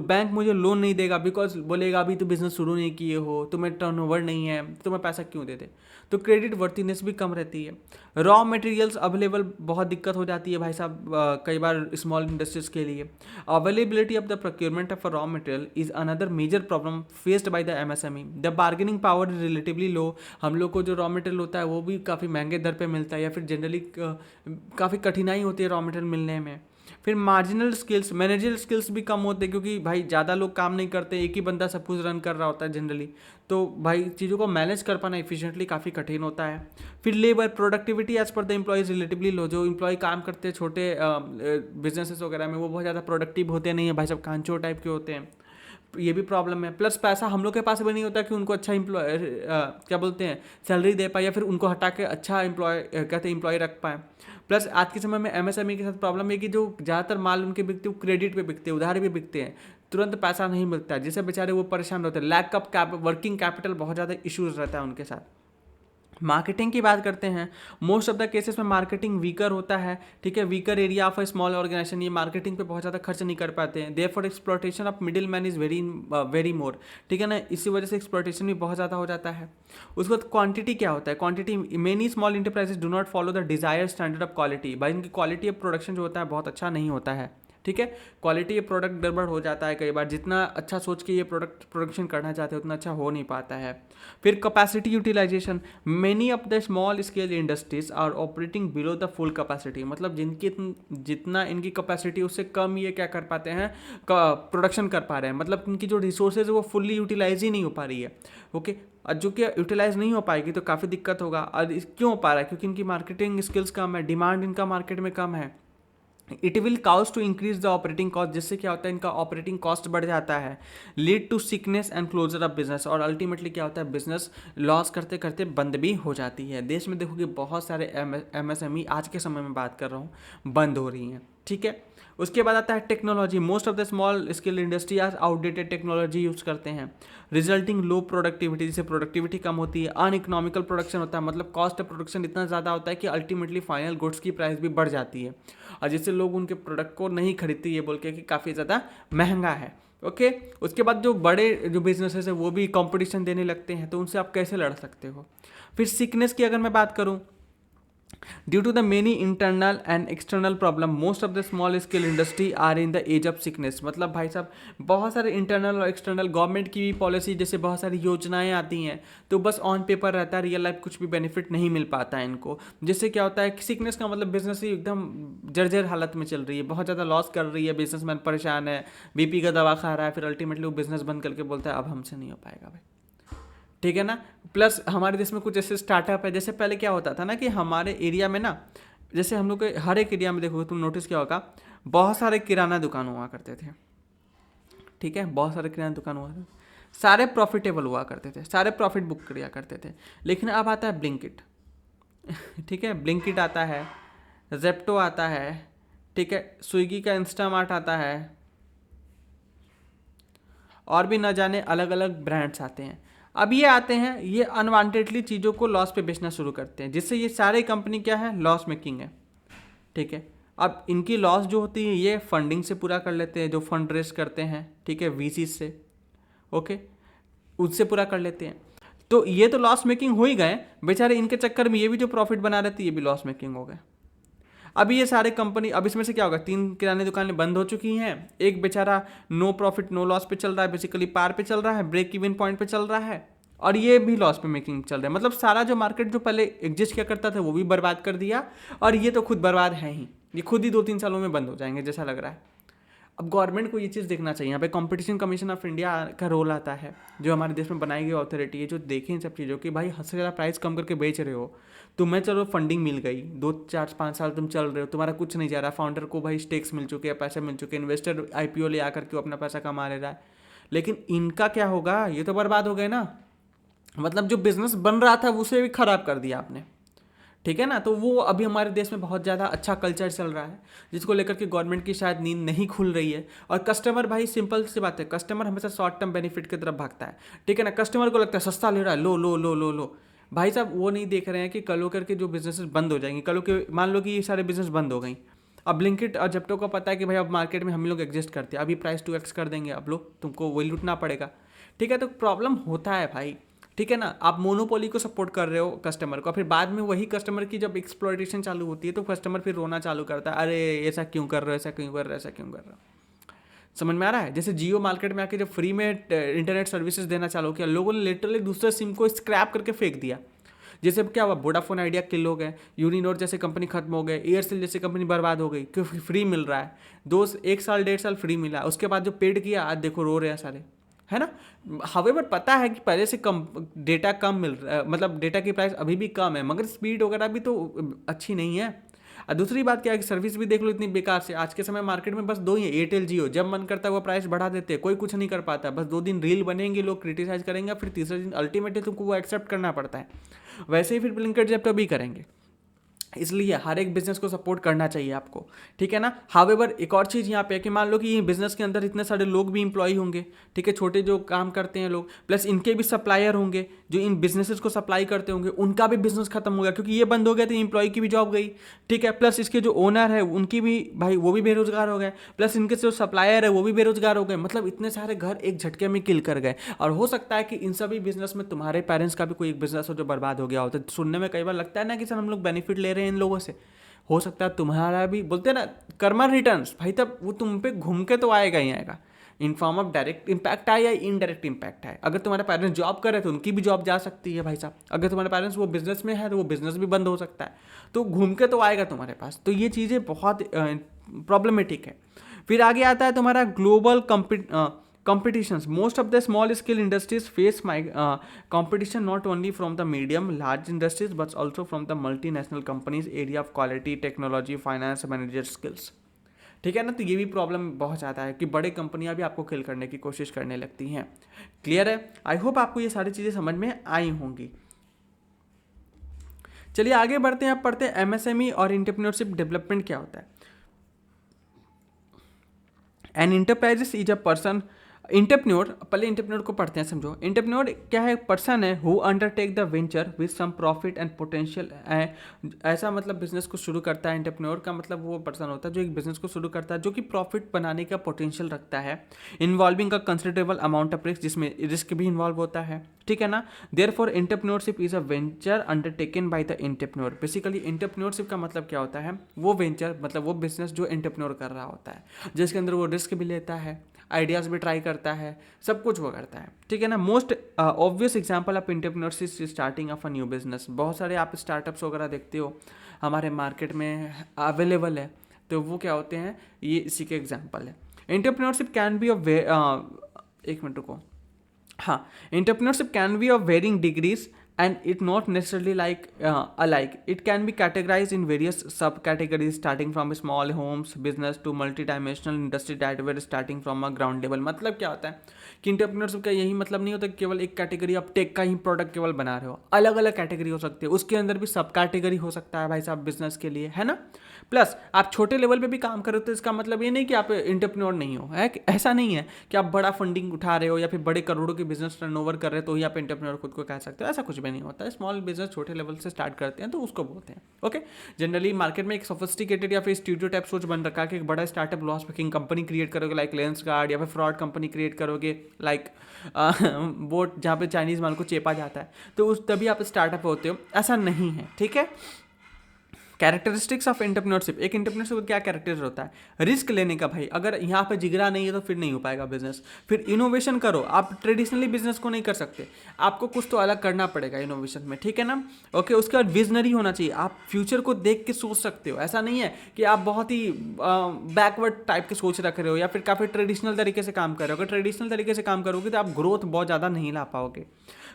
बैंक मुझे लोन नहीं देगा, बिकॉज बोलेगा अभी तो बिज़नेस शुरू नहीं किए हो, तुम्हें टर्नओवर नहीं है, तुम्हें पैसा क्यों देते। तो क्रेडिट वर्थिनेस भी कम रहती है। रॉ मटेरियल्स अवेलेबल बहुत दिक्कत हो जाती है भाई साहब, कई बार स्मॉल इंडस्ट्रीज के लिए। Availability of the procurement of raw material is another major problem faced by the MSME. The bargaining power is relatively low. हम लोग को जो रॉ मटेरियल होता है वो भी काफ़ी महंगे दर पे मिलता है, या फिर जनरली काफ़ी कठिनाई होती है रॉ मटेरियल मिलने में। फिर मार्जिनल स्किल्स, मैनेजरल स्किल्स भी कम होते हैं, क्योंकि भाई ज़्यादा लोग काम नहीं करते, एक ही बंदा सब कुछ रन कर रहा होता है जनरली, तो भाई चीज़ों को मैनेज कर पाना एफिशिएंटली काफ़ी कठिन होता है। फिर labour productivity as per the employees relatively low. जो एम्प्लॉय काम करते हैं छोटे बिजनेसेस वगैरह में, वो बहुत ज़्यादा प्रोडक्टिव होते नहीं है भाई, सब कांचो टाइप के होते हैं, ये भी प्रॉब्लम है। प्लस पैसा हम लोग के पास भी नहीं होता कि उनको अच्छा एम्प्लॉय क्या बोलते हैं सैलरी दे पाए, या फिर उनको हटा के अच्छा कहते हैं एम्प्लॉय रख पाए। प्लस आज के समय में एमएसएमई के साथ प्रॉब्लम है कि जो ज़्यादातर माल उनके बिकते हैं वो क्रेडिट पे बिकते हैं, उधार भी बिकते हैं, तुरंत पैसा नहीं मिलता है, जिससे बेचारे वो परेशान होते हैं। लैक ऑफ वर्किंग कैपिटल बहुत ज़्यादा इश्यूज रहता है उनके साथ। मार्केटिंग की बात करते हैं, मोस्ट ऑफ द केसेस में मार्केटिंग वीकर होता है, ठीक है। Weaker area of a small organisation, ये मार्केटिंग पे बहुत ज़्यादा खर्च नहीं कर पाते हैं। Therefore exploitation of middle man is very more, ठीक है ना। इसी वजह से एक्सप्लॉयटेशन भी बहुत ज़्यादा हो जाता है। उसके बाद क्वांटिटी क्या होता है, quantity, many small enterprises do not follow the desire standard of quality. भाई इनकी क्वालिटी ऑफ प्रोडक्शन जो होता है बहुत अच्छा नहीं होता है, ठीक है। क्वालिटी ये प्रोडक्ट गड़बड़ हो जाता है कई बार, जितना अच्छा सोच के ये प्रोडक्ट प्रोडक्शन करना चाहते हैं उतना अच्छा हो नहीं पाता है। फिर capacity utilisation, many of the small scale industries are operating below the full capacity. मतलब जितना इनकी कैपेसिटी उससे कम ये क्या कर पाते हैं, प्रोडक्शन कर पा रहे हैं। मतलब इनकी जो रिसोर्सेज है वो फुल्ली यूटिलाइज ही नहीं हो पा रही है, ओके। जो कि यूटिलाइज नहीं हो पाएगी तो काफ़ी दिक्कत होगा। और क्यों हो पा रहा है, क्योंकि इनकी मार्केटिंग स्किल्स कम है, डिमांड इनका मार्केट में कम है। It will cause to increase the operating cost, जिससे क्या होता है इनका ऑपरेटिंग कॉस्ट बढ़ जाता है। Lead to sickness and closure of business, और अल्टीमेटली क्या होता है बिजनेस लॉस करते करते बंद भी हो जाती है। देश में देखोगे बहुत सारे एमएसएमई आज के समय में बात कर रहा हूँ बंद हो रही हैं, ठीक है। उसके बाद आता है technology. Most of the small scale industry आज आउटडेटेड टेक्नोलॉजी यूज़ करते हैं, रिजल्टिंग लो प्रोडक्टिविटी, जिससे प्रोडक्टिविटी कम होती है। अनइकोनॉमिकल प्रोडक्शन होता है, मतलब कॉस्ट ऑफ प्रोडक्शन इतना ज़्यादा होता है कि अल्टीमेटली फाइनल गुड्स की प्राइस भी बढ़ जाती है, और जिससे लोग उनके प्रोडक्ट को नहीं खरीदते ये बोल के कि काफ़ी ज़्यादा महंगा है। ओके उसके बाद जो बड़े जो बिजनेसेस है वो भी कंपटीशन देने लगते हैं, तो उनसे आप कैसे लड़ सकते हो। फिर सिकनेस की अगर मैं बात करूं, due to the many internal and external problem most of the small scale industry are in the age of sickness. मतलब भाई साहब बहुत सारे इंटरनल और एक्सटर्नल गवर्नमेंट की भी पॉलिसी, जैसे बहुत सारी योजनाएं आती हैं, तो बस ऑन पेपर रहता है, रियल लाइफ कुछ भी बेनिफिट नहीं मिल पाता है इनको। जिससे क्या होता है कि सिकनेस का मतलब बिजनेस ही एकदम जर्जर हालत में चल रही है, बहुत ज़्यादा लॉस कर रही है, बिजनेसमैन परेशान है, बीपी का दवा खा रहा है, फिर अल्टीमेटली वो बिजनेस बंद करके बोलता है अब हमसे नहीं हो पाएगा भाई। ठीक है ना। प्लस हमारे देश में कुछ ऐसे स्टार्टअप है, जैसे पहले क्या होता था ना कि हमारे एरिया में ना, जैसे हम लोग के हर एक एरिया में देखोगे तुम नोटिस किया होगा, बहुत सारे किराना दुकान हुआ करते थे। ठीक है, बहुत सारे किराना दुकान हुआ था, सारे प्रॉफिटेबल हुआ करते थे, सारे प्रॉफिट बुक किया करते थे। लेकिन अब आता है ब्लिंकिट। ठीक है, ब्लिंकिट आता है, जेप्टो आता है, ठीक है, स्विगी का इंस्टामार्ट आता है, और भी न जाने अलग अलग ब्रांड्स आते हैं। अब ये आते हैं, ये अनवांटेडली चीज़ों को लॉस पे बेचना शुरू करते हैं, जिससे ये सारे कंपनी क्या है, लॉस मेकिंग है। ठीक है, अब इनकी लॉस जो होती है ये फंडिंग से पूरा कर लेते हैं, जो फंड रेस करते हैं, ठीक है, वीसी से, ओके, उससे पूरा कर लेते हैं। तो ये तो लॉस मेकिंग हो ही गए बेचारे, इनके चक्कर में ये भी जो प्रॉफिट बना रहे थे ये भी लॉस मेकिंग हो गए। अभी ये सारे कंपनी, अब इसमें से क्या होगा, 3 किराने दुकानें बंद हो चुकी हैं, एक बेचारा नो प्रॉफिट नो लॉस पे चल रहा है, बेसिकली पार पे चल रहा है, ब्रेक इवन पॉइंट पे चल रहा है, और ये भी लॉस पे मेकिंग चल रहा है। मतलब सारा जो मार्केट जो पहले एग्जिस्ट किया करता था वो भी बर्बाद कर दिया, और ये तो खुद बर्बाद है ही, ये खुद ही 2-3 सालों में बंद हो जाएंगे जैसा लग रहा है। अब गवर्नमेंट को ये चीज़ देखना चाहिए, यहाँ पे कंपटीशन कमीशन ऑफ इंडिया का रोल आता है, जो हमारे देश में बनाई गई अथॉरिटी है, जो देखें इन सब चीज़ों की, भाई हद से ज़्यादा प्राइस कम करके बेच रहे हो, तुम्हें चलो फंडिंग मिल गई, 2-4-5 साल तुम चल रहे हो, तुम्हारा कुछ नहीं जा रहा, फाउंडर को भाई स्टेक्स मिल चुके हैं, पैसे मिल चुके हैं, इन्वेस्टर आईपीओ ले आकर के अपना पैसा कमा ले रहा है, लेकिन इनका क्या होगा, ये तो बर्बाद हो गए ना। मतलब जो बिजनेस बन रहा था उसे भी खराब कर दिया आपने। ठीक है ना, तो वो अभी हमारे देश में बहुत ज़्यादा अच्छा कल्चर चल रहा है, जिसको लेकर के गवर्नमेंट की शायद नींद नहीं खुल रही है। और कस्टमर, भाई सिंपल सी बात है, कस्टमर हमेशा शॉर्ट टर्म बेनिफिट की तरफ भागता है। ठीक है ना, कस्टमर को लगता है सस्ता ले रहा है, लो लो लो लो लो। भाई साहब वो नहीं देख रहे हैं कि कल होकर के जो बिजनेसेस बंद हो जाएंगे, कल के मान लो कि ये सारे बिजनेस बंद हो गई, अब ब्लिंकिट और जेप्टो को पता है कि भाई अब मार्केट में हम लोग एग्जिस्ट करते हैं, अभी प्राइस 2x कर देंगे, अब लोग तुमको वही लूटना पड़ेगा। ठीक है, तो प्रॉब्लम होता है भाई। ठीक है ना, आप मोनोपोली को सपोर्ट कर रहे हो कस्टमर को, फिर बाद में वही कस्टमर की जब एक्सप्लॉयटेशन चालू होती है तो कस्टमर फिर रोना चालू करता है, अरे ऐसा क्यों कर रहे हो, ऐसा क्यों कर रहे हो, ऐसा क्यों कर रहे हो। समझ में आ रहा है। जैसे जियो मार्केट में आके जब फ्री में इंटरनेट सर्विसेज देना चालू किया, लोगों ने लिटरली दूसरे सिम को स्क्रैप करके फेंक दिया। जैसे क्या हुआ, वोडाफोन आइडिया किल हो गए, यूनिनोर जैसे कंपनी खत्म हो गए, एयरसेल जैसे कंपनी बर्बाद हो गई, क्योंकि फ्री मिल रहा है, 1 साल 1.5 साल फ्री मिला, उसके बाद जो पेड किया आज देखो रो रहे हैं सारे, है ना। हावेवर पता है कि पहले से कम डेटा कम मिल रहा है, मतलब डेटा की प्राइस अभी भी कम है, मगर स्पीड वगैरह भी तो अच्छी नहीं है। और दूसरी बात क्या है कि सर्विस भी देख लो इतनी बेकार से, आज के समय मार्केट में बस 2 ही है, एयरटेल जियो, जब मन करता है वो प्राइस बढ़ा देते हैं, कोई कुछ नहीं कर पाता, बस 2 दिन रील बनेंगे, लोग क्रिटिसाइज करेंगे, फिर तीसरे दिन अल्टीमेटली तुमको वो एक्सेप्ट करना पड़ता है। वैसे ही फिर ब्लिंकिट जेप्टो भी करेंगे, इसलिए हर एक बिजनेस को सपोर्ट करना चाहिए आपको। ठीक है ना। हावेवर एक और चीज़ यहाँ पे है कि मान लो कि ये बिजनेस के अंदर इतने सारे लोग भी इंप्लॉय होंगे, ठीक है, छोटे जो काम करते हैं लोग, प्लस इनके भी सप्लायर होंगे जो इन बिजनेसेस को सप्लाई करते होंगे, उनका भी बिजनेस खत्म हो गया क्योंकि ये बंद हो गया तो इंप्लॉय की भी जॉब गई। ठीक है, प्लस इसके जो ओनर है उनकी भी, भाई वो भी बेरोजगार हो गए, प्लस इनके जो सप्लायर है वो भी बेरोजगार हो गए, मतलब इतने सारे घर एक झटके में किल कर गए। और हो सकता है कि इन सभी बिजनेस में तुम्हारे पेरेंट्स का भी कोई एक बिजनेस हो जो बर्बाद हो गया हो, तो सुनने में कई बार लगता है ना कि सर हम लोग बेनिफिट ले रहे हैं इन लोगों से, हो सकता है तुम्हारा भी, बोलते हैं ना कर्मा रिटर्न्स, भाई तब वो तुम पे घूम के तो आएगा ही आएगा, in form of direct impact आए या इनडायरेक्ट इम्पैक्ट आए। अगर तुम्हारे पेरेंट्स जॉब कर रहे तो उनकी भी जॉब जा सकती है भाई साहब, अगर तुम्हारे पेरेंट्स वो बिजनेस में है तो वो बिजनेस भी बंद हो सकता है, तो घूम के तो आएगा तुम्हारे पास। तो ये चीज़ें बहुत प्रॉब्लमेटिक है। फिर आगे आता है तुम्हारा global competitions. Most of the small scale industries face competition not only from the medium large industries but also from the multinational companies area of quality technology finance manager skills. ठीक है ना, तो ये भी प्रॉब्लम बहुत ज़्यादा है कि बड़े कंपनियां भी आपको किल करने की कोशिश करने लगती हैं। क्लियर है, आई होप आपको ये सारी चीज़ें समझ में आई होंगी। चलिए आगे बढ़ते हैं, अब पढ़ते हैं एमएसएमई और एंटरप्रेन्योरशिप डेवलपमेंट क्या होता है। An enterprises is a person, entrepreneur, पहले इंटरप्रेन्योर को पढ़ते हैं, समझो। इंटरप्रेन्योर क्या है? पर्सन है who undertake the venture with some profit and potential. ऐसा मतलब बिजनेस को शुरू करता है। इंटरप्रेन्योर का मतलब वो पर्सन होता है जो एक बिजनेस को शुरू करता है जो कि प्रॉफिट बनाने का पोटेंशियल रखता है, involving a considerable amount of risk, जिसमें रिस्क भी इन्वॉल्व होता है, ठीक है ना। Therefore entrepreneurship is a venture undertaken by the entrepreneur. Basically entrepreneurship का मतलब क्या होता है? वो वेंचर मतलब वो बिजनेस जो एंटरप्रेन्योर कर रहा होता है, जिसके अंदर वो रिस्क भी लेता है, आइडियाज़ भी ट्राई करता है, सब कुछ वो करता है, ठीक है ना। Most obvious example of entrepreneurship starting of a new business. बहुत सारे आप स्टार्टअप्स वगैरह देखते हो हमारे मार्केट में अवेलेबल है, तो वो क्या होते हैं? ये इसी के एग्जांपल है। एंटरप्रेन्योरशिप कैन बी एक मिनट रुको, हाँ, entrepreneurship can be of varying degrees and it not necessarily like alike. It can be categorized in various subcategories starting from small homes business to multi-dimensional industry that were starting from a ground level. मतलब क्या होता है कि entrepreneurship का यही मतलब नहीं होता कि केवल एक कैटेगरी आप टेक का ही प्रोडक्ट केवल बना रहे हो, अलग अलग कैटेगरी हो सकती है, उसके अंदर भी सब कैटेगरी हो सकता है भाई साहब बिजनेस के लिए, है ना। प्लस आप छोटे लेवल पे भी काम कर रहे हो तो इसका मतलब ये नहीं कि आप इंटरप्रेन्योर नहीं हो, है ऐसा नहीं है कि आप बड़ा फंडिंग उठा रहे हो या फिर बड़े करोड़ों के बिजनेस टर्नओवर कर रहे हो तो ही आप इंटरप्रेन्योर खुद को कह सकते हो, ऐसा कुछ भी नहीं होता है। स्मॉल बिजनेस छोटे लेवल से स्टार्ट करते हैं तो उसको बोलते हैं, ओके। जनरली मार्केट में एक सोफिस्टिकेटेड या फिर स्टीरियोटाइप सोच बन रखा है कि एक बड़ा startup loss making company create करोगे लाइक लेंस गार्ड, या फिर फ्रॉड कंपनी क्रिएट करोगे लाइक बोट जहाँ पे चाइनीज़ माल को चेपा जाता है, तो उस तभी आप स्टार्टअप होते हो, ऐसा नहीं है, ठीक है। कैरेक्टरिस्टिक्स ऑफ एंटरप्रेन्योरशिप, एक एंटरप्रेन्योरशिप का क्या कैरेक्टर होता है? रिस्क लेने का भाई। अगर यहाँ पे जिगरा नहीं है तो फिर नहीं हो पाएगा बिजनेस। फिर इनोवेशन करो, आप ट्रेडिशनली बिजनेस को नहीं कर सकते, आपको कुछ तो अलग करना पड़ेगा इनोवेशन में, ठीक है ना। ओके, उसके बाद विजनरी होना चाहिए, आप फ्यूचर को देख के सोच सकते हो। ऐसा नहीं है कि आप बहुत ही बैकवर्ड टाइप के सोच रख रहे हो या फिर काफ़ी ट्रेडिशनल तरीके से काम कर रहे हो। अगर ट्रेडिशनल तरीके से काम करोगे तो आप ग्रोथ बहुत ज़्यादा नहीं ला पाओगे।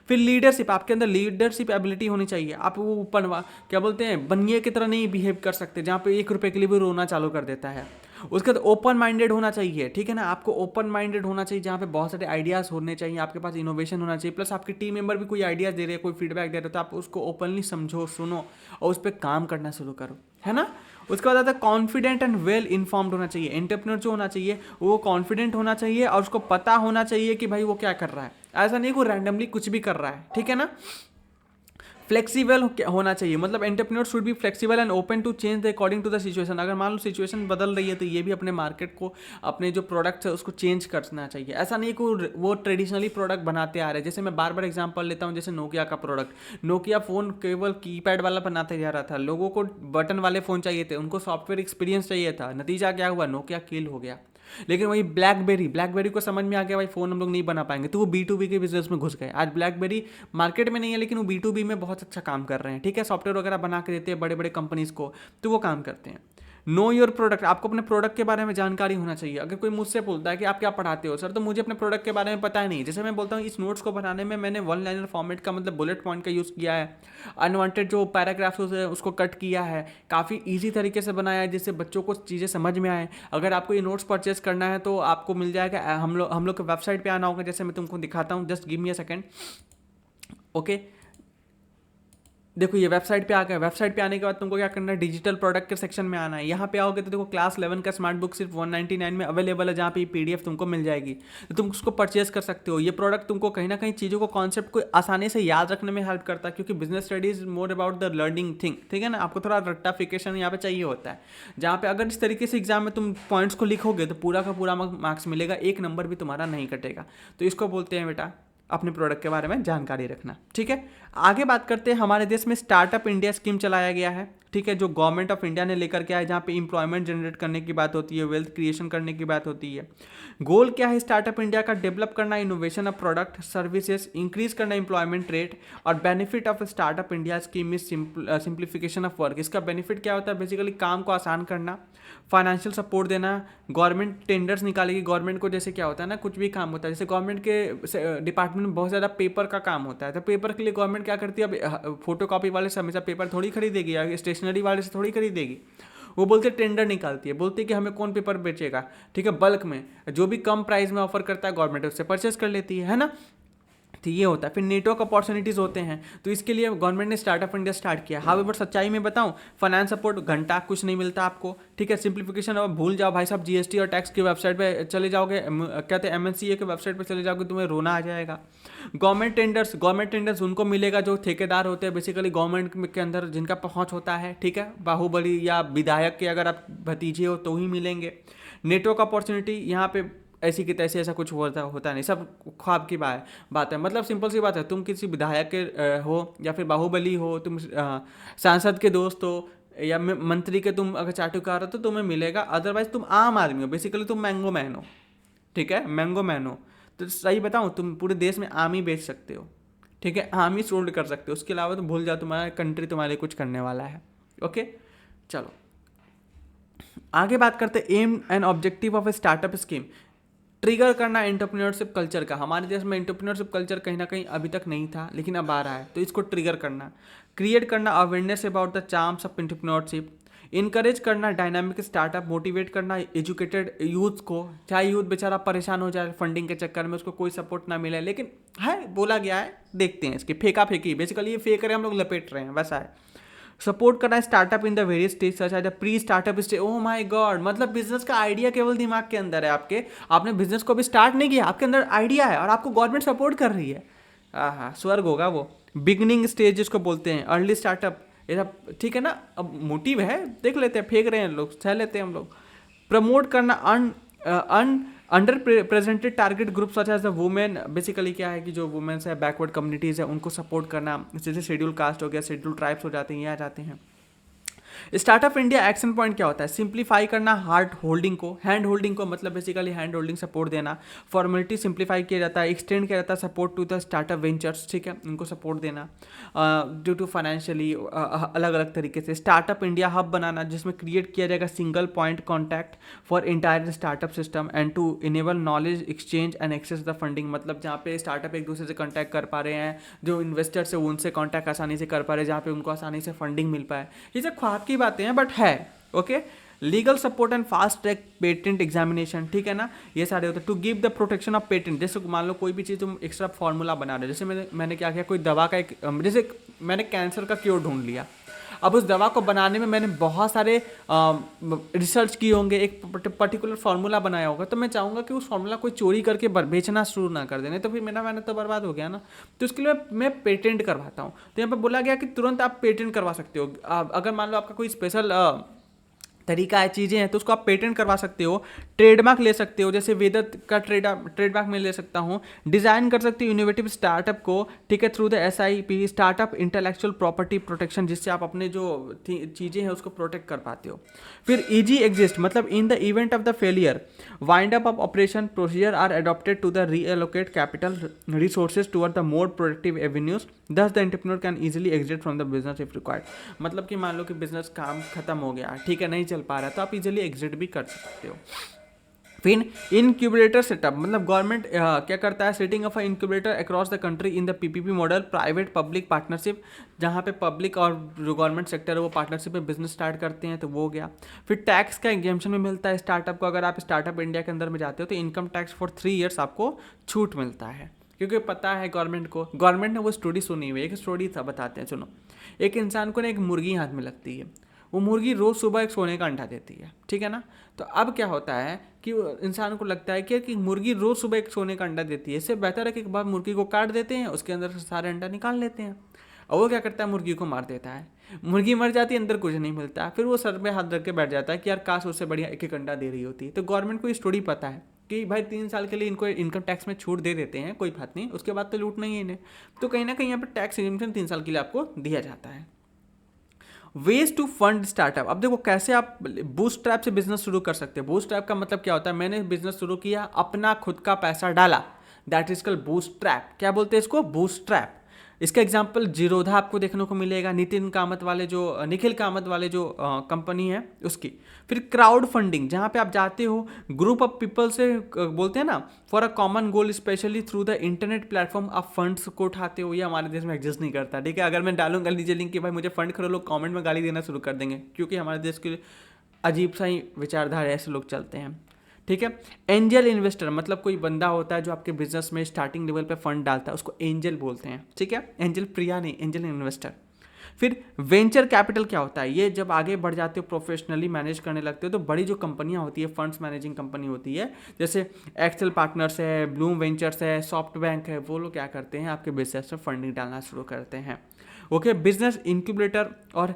फिर लीडरशिप, आपके अंदर लीडरशिप एबिलिटी होनी चाहिए। आप वो क्या बोलते हैं, बनिए की तरह नहीं बिहेव कर सकते जहाँ पे 1 रुपये के लिए भी रोना चालू कर देता है। उसके बाद ओपन माइंडेड होना चाहिए, ठीक है ना। आपको ओपन माइंडेड होना चाहिए जहाँ पे बहुत सारे आइडियाज़ होने चाहिए, आपके पास इनोवेशन होना चाहिए। प्लस आपके टीम मेंबर भी कोई आइडियाज़ दे रहे हैं, कोई फीडबैक दे रहे हो तो आप उसको ओपनली समझो, सुनो और उस पर काम करना शुरू करो, है ना। उसके बाद आता है कॉन्फिडेंट एंड वेल इन्फॉर्म्ड होना चाहिए। एंटरप्रेन्योर जो होना चाहिए वो कॉन्फिडेंट होना चाहिए और उसको पता होना चाहिए कि भाई वो क्या कर रहा है। ऐसा नहीं कि वो रैंडमली कुछ भी कर रहा है, ठीक है ना। फ्लेक्सिबल होना चाहिए, मतलब entrepreneur should be flexible and open to change the according to the situation. अगर मान लो सिचुएशन बदल रही है तो ये भी अपने मार्केट को, अपने जो प्रोडक्ट्स है उसको चेंज करना चाहिए। ऐसा नहीं कि वो ट्रेडिशनली प्रोडक्ट बनाते आ रहे हैं। जैसे मैं बार बार एग्जांपल लेता हूँ, जैसे नोकिया का प्रोडक्ट, नोकिया फ़ोन केवल कीपैड वाला बनाते जा रहा था, लोगों को बटन वाले फ़ोन चाहिए थे, उनको सॉफ्टवेयर एक्सपीरियंस चाहिए था। नतीजा क्या हुआ? नोकिया किल हो गया। लेकिन वही ब्लैकबेरी को समझ में आ गया भाई फ़ोन हम लोग नहीं बना पाएंगे, तो वो B2B के बिजनेस में घुस गए। आज ब्लैकबेरी मार्केट में नहीं है लेकिन वो B2B में बहुत अच्छा काम कर रहे हैं, ठीक है। सॉफ्टवेयर वगैरह बना के देते हैं बड़े बड़े कंपनीज़ को, तो वो काम करते हैं। नो योर प्रोडक्ट, आपको अपने प्रोडक्ट के बारे में जानकारी होना चाहिए। अगर कोई मुझसे बोलता है कि आप क्या पढ़ाते हो सर, तो मुझे अपने प्रोडक्ट के बारे में पता ही नहीं। जैसे मैं बोलता हूँ इस नोट्स को बनाने में मैंने वन लाइनर फॉर्मेट का मतलब बुलेट पॉइंट का यूज़ किया है, अनवांटेड जो पैराग्राफ्स उसको कट किया है, काफ़ी ईजी तरीके से बनाया है जिससे बच्चों को चीज़ें समझ में आए। अगर आपको ये नोट्स परचेस करना है तो आपको मिल जाएगा, हम लोग के वेबसाइट पर आना होगा। जैसे मैं तुमको दिखाता हूँ, just give me a second. Okay, देखो ये वेबसाइट पे आ गया। वेबसाइट पे आने के बाद तुमको क्या करना है, डिजिटल प्रोडक्ट के सेक्शन में आना है। यहाँ पे आओगे तो देखो क्लास 11 का स्मार्ट बुक सिर्फ 199 में अवेलेबल है, जहाँ पे PDF तुमको मिल जाएगी, तो तुम उसको परचेज कर सकते हो। ये प्रोडक्ट तुमको कहीं ना कहीं चीज़ों को, कॉन्सेप्ट को आसानी से याद रखने में हेल्प करता है, क्योंकि business studies more about the learning thing, ठीक है ना। आपको थोड़ा रट्टाफिकेशन यहाँ पे चाहिए होता है, जहाँ पे अगर इस तरीके से एग्जाम में तुम पॉइंट्स को लिखोगे तो पूरा का पूरा मार्क्स मिलेगा, एक नंबर भी तुम्हारा नहीं कटेगा। तो इसको बोलते हैं बेटा अपने प्रोडक्ट के बारे में जानकारी रखना, ठीक है। आगे बात करते हैं, हमारे देश में स्टार्टअप इंडिया स्कीम चलाया गया है, ठीक है, जो गवर्नमेंट ऑफ इंडिया ने लेकर के आया है, जहाँ पे इंप्लॉयमेंट जनरेट करने की बात होती है, वेल्थ क्रिएशन करने की बात होती है। गोल क्या है स्टार्टअप इंडिया का? डेवलप करना innovation of product services, increase करना इंप्लॉयमेंट रेट। और benefit of startup India scheme is simplification of work. इसका बेनिफिट क्या होता है? बेसिकली काम को आसान करना, फाइनेंशियल सपोर्ट देना, गवर्नमेंट टेंडर्स निकालेगी। गवर्नमेंट को जैसे क्या होता है ना, कुछ भी काम होता है, जैसे गवर्नमेंट के डिपार्टमेंट में बहुत ज़्यादा पेपर का काम होता है, तो पेपर के लिए गवर्नमेंट क्या करती है, अब फोटो कॉपी वाले से हमेशा पेपर थोड़ी खरीदेगी या स्टेशनरी वाले से थोड़ी खरीदेगी। वो बोलते टेंडर निकालती है, बोलती है कि हमें कौन पेपर बेचेगा, ठीक है, बल्क में जो भी कम प्राइस में ऑफर करता है गवर्नमेंट उससे परचेस कर लेती है ना। तो ये होता है। फिर नेटवर्क अपॉर्चुनिटीज़ होते हैं, तो इसके लिए गवर्नमेंट ने स्टार्टअप इंडिया स्टार्ट किया। हाउएवर सच्चाई में बताऊं, फाइनेंस सपोर्ट घंटा कुछ नहीं मिलता आपको, ठीक है। सिंप्लीफिकेशन अब भूल जाओ भाई साहब, जीएसटी और टैक्स की वेबसाइट पे चले जाओगे, कहते हैं एमएनसीए के वेबसाइट पे चले जाओगे, तुम्हें रोना आ जाएगा। गवर्नमेंट टेंडर्स उनको मिलेगा जो ठेकेदार होते हैं, बेसिकली गवर्नमेंट के अंदर जिनका पहुंच होता है, ठीक है। बाहुबली या विधायक के अगर आप भतीजे हो तो ही मिलेंगे। नेटवर्क अपॉर्चुनिटी यहाँ पे ऐसी कि तैसे ऐसा कुछ होता नहीं, सब ख्वाब की बात है। मतलब सिंपल सी बात है, तुम किसी विधायक के हो या फिर बाहुबली हो, तुम सांसद के दोस्त हो या मंत्री के, तुम अगर चाटुकार हो तो तुम्हें मिलेगा, अदरवाइज तुम आम आदमी हो, बेसिकली तुम मैंगो मैन हो, ठीक है, मैंगो मैन हो। तो सही बताऊँ, तुम पूरे देश में आम ही बेच सकते हो, ठीक है, आम ही सोल्ड कर सकते हो, उसके अलावा तो भूल जाओ तुम्हारा कंट्री तुम्हारे लिए कुछ करने वाला है। ओके, चलो आगे बात करते हैं aim and objective of a startup scheme. Trigger करना एंटरप्रेन्योरशिप कल्चर का। हमारे देश में एंटरप्रेन्योरशिप कल्चर कहीं ना कहीं अभी तक नहीं था, लेकिन अब आ रहा है, तो इसको ट्रिगर करना। क्रिएट करना awareness about the charms of entrepreneurship. Encourage करना डायनामिक स्टार्टअप। मोटिवेट करना एजुकेटेड यूथ को, चाहे यूथ बेचारा परेशान हो जाए फंडिंग के चक्कर में, उसको कोई सपोर्ट ना मिले, लेकिन है बोला गया है, देखते हैं इसकी फेंका फेंकी, बेसिकली ये फेंक रहे हैं, हम लोग लपेट रहे हैं, वैसा है। सपोर्ट करना है startup in the various stage such as pre startup stage. Oh my god, मतलब बिजनेस का आइडिया केवल दिमाग के अंदर है आपके, आपने बिजनेस को भी स्टार्ट नहीं किया, आपके अंदर आइडिया है और आपको गवर्नमेंट सपोर्ट कर रही है। हाँ, स्वर्ग होगा वो। बिगनिंग स्टेज जिसको बोलते हैं, अर्ली स्टार्टअप, ये सब ठीक है ना। अब मोटिव है, देख लेते हैं, फेंक रहे हैं लोग, सह लेते हैं हम लोग। प्रमोट करना under presented target group such as the women. Basically क्या है कि जो वुमेन्स है, बैकवर्ड कम्युनिटीज़ है, उनको सपोर्ट करना, जैसे शेड्यूल कास्ट हो गया, शेड्यूल ट्राइब्स हो जाते हैं, ये आ जाते हैं। स्टार्टअप इंडिया एक्शन पॉइंट क्या होता है? सिंप्लीफाई करना हैंड होल्डिंग को, मतलब बेसिकली हैंड होल्डिंग सपोर्ट देना। फॉर्मेलिटी सिंप्लीफाई किया जाता है, एक्सटेंड किया जाता है support to the startup ventures, ठीक है, उनको सपोर्ट देना ड्यू टू फाइनेंशियली अलग अलग तरीके से। स्टार्टअप इंडिया हब बनाना, जिसमें क्रिएट किया जाएगा single point contact for entire startup system and to enable knowledge exchange and access the funding. मतलब जहाँ पे स्टार्टअप एक दूसरे से कॉन्टैक्ट कर पा रहे हैं, जो इन्वेस्टर्स है उनसे कॉन्टैक्ट आसानी से कर पा रहे हैं, जहाँ पे उनको आसानी से फंडिंग मिल पाए। ये सब ख्वाब की बातें हैं, बट है। Okay, legal support and fast track patent examination, ठीक है ना, ये सारे होते हैं। To give the protection of patent, जैसे मान लो कोई भी चीज़ तुम एक्स्ट्रा फार्मूला बना रहे हो, जैसे मैंने क्या किया, कोई दवा का एक, जैसे मैंने कैंसर का क्योर ढूंढ लिया, अब उस दवा को बनाने में मैंने बहुत सारे रिसर्च किए होंगे, एक पर्टिकुलर फार्मूला बनाया होगा, तो मैं चाहूँगा कि उस फार्मूला कोई चोरी करके बेचना शुरू ना कर देने, तो फिर मेरा मेहनत तो बर्बाद हो गया ना। तो इसके लिए मैं पेटेंट करवाता हूँ। तो यहाँ पर बोला गया कि तुरंत आप पेटेंट करवा सकते हो। अगर मान लो आपका कोई स्पेशल तरीका है, चीज़ें हैं, तो उसको आप पेटेंट करवा सकते हो। ट्रेडमार्क ले सकते हो, जैसे वेदत का ट्रेडमार्क में ले सकता हूँ। डिज़ाइन कर सकते हो इनोवेटिव स्टार्टअप को, ठीक है, through the SIP startup intellectual property protection, जिससे आप अपने जो चीज़ें हैं उसको प्रोटेक्ट कर पाते हो। फिर ईजी एग्जिस्ट, मतलब in the event of the failure wind up of operation procedure are adopted to the reallocate capital resources toward the more productive avenues, thus the entrepreneur can easily exit from the business if required. मतलब कि मान लो कि business काम खत्म हो गया, ठीक है, नहीं चल पा रहा, तो आप इजीली एग्जिट भी कर सकते हो। फिर इनक्यूबेटर सेटअप, मतलब गवर्नमेंट क्या करता है, setting of a incubator across the country in the PPP model, private public partnership, जहाँ पे पब्लिक और जो गवर्नमेंट सेक्टर है वो पार्टनरशिप में बिजनेस स्टार्ट करते हैं, तो वो हो गया। फिर टैक्स का एग्जेम्पशन में मिलता है स्टार्टअप को, अगर आप स्टार्टअप इंडिया के अंदर में जाते हो तो इनकम टैक्स फॉर 3 ईयर्स आपको छूट मिलता है, क्योंकि पता है गवर्नमेंट ने वो स्टोरी सुनी हुई है। एक स्टोरी था, बताते हैं, सुनो। एक इंसान को ना एक मुर्गी हाथ में लगती है, वो मुर्गी रोज़ सुबह एक सोने का अंडा देती है, ठीक है ना। तो अब क्या होता है कि इंसान को लगता है कि मुर्गी रोज़ सुबह एक सोने का अंडा देती है, इससे बेहतर है कि एक बार मुर्गी को काट देते हैं, उसके अंदर से सारे अंडा निकाल लेते हैं। और वो क्या करता है, मुर्गी को मार देता है, मुर्गी मर जाती है, अंदर कुछ नहीं मिलता। फिर वो सर पे हाथ रख के बैठ जाता है कि यार काश उससे बढ़िया एक एक अंडा दे रही होती। तो गवर्नमेंट को ये स्टोरी पता है कि भाई 3 साल के लिए इनको इनकम टैक्स में छूट दे देते हैं, कोई बात नहीं, उसके बाद तो लूट नहीं है इन्हें। तो कहीं ना कहीं यहाँ पर टैक्स एग्जेम्पशन 3 साल के लिए आपको दिया जाता है। वेज टू फंड स्टार्टअप, अब देखो कैसे आप बूटस्ट्रैप से बिजनेस शुरू कर सकते हैं। बूटस्ट्रैप का मतलब क्या होता है, मैंने बिजनेस शुरू किया, अपना खुद का पैसा डाला, दैट इज कॉल्ड बूटस्ट्रैप। क्या बोलते हैं इसको, बूटस्ट्रैप। इसका एग्जांपल जीरोधा आपको देखने को मिलेगा, निखिल कामत वाले जो कंपनी है उसकी। फिर क्राउड फंडिंग, जहाँ पे आप जाते हो ग्रुप ऑफ पीपल से, बोलते हैं ना, for a common goal specially through the internet platform, आप फंड्स को उठाते हो। ये हमारे देश में एग्जिस्ट नहीं करता, ठीक है। अगर मैं डालूंगा नीचे लिंक कि भाई मुझे फंड करो, लोग कॉमेंट में गाली देना शुरू कर देंगे, क्योंकि हमारे देश के अजीब सा ही विचारधारा ऐसे लोग चलते हैं, ठीक है। एंजल इन्वेस्टर मतलब कोई बंदा होता है जो आपके बिजनेस में स्टार्टिंग लेवल पे फंड डालता है, उसको एंजल बोलते हैं, ठीक है। एंजल प्रिया नहीं, एंजल इन्वेस्टर। फिर वेंचर कैपिटल क्या होता है, ये जब आगे बढ़ जाते हो, प्रोफेशनली मैनेज करने लगते हो, तो बड़ी जो कंपनियां होती है, फंड्स मैनेजिंग कंपनी होती है, जैसे एक्सेल पार्टनर्स है, ब्लूम वेंचर्स है, सॉफ्ट बैंक है, वो लोग क्या करते हैं, आपके बिजनेस में फंडिंग डालना शुरू करते हैं। ओके, बिजनेस इंक्यूबेटर और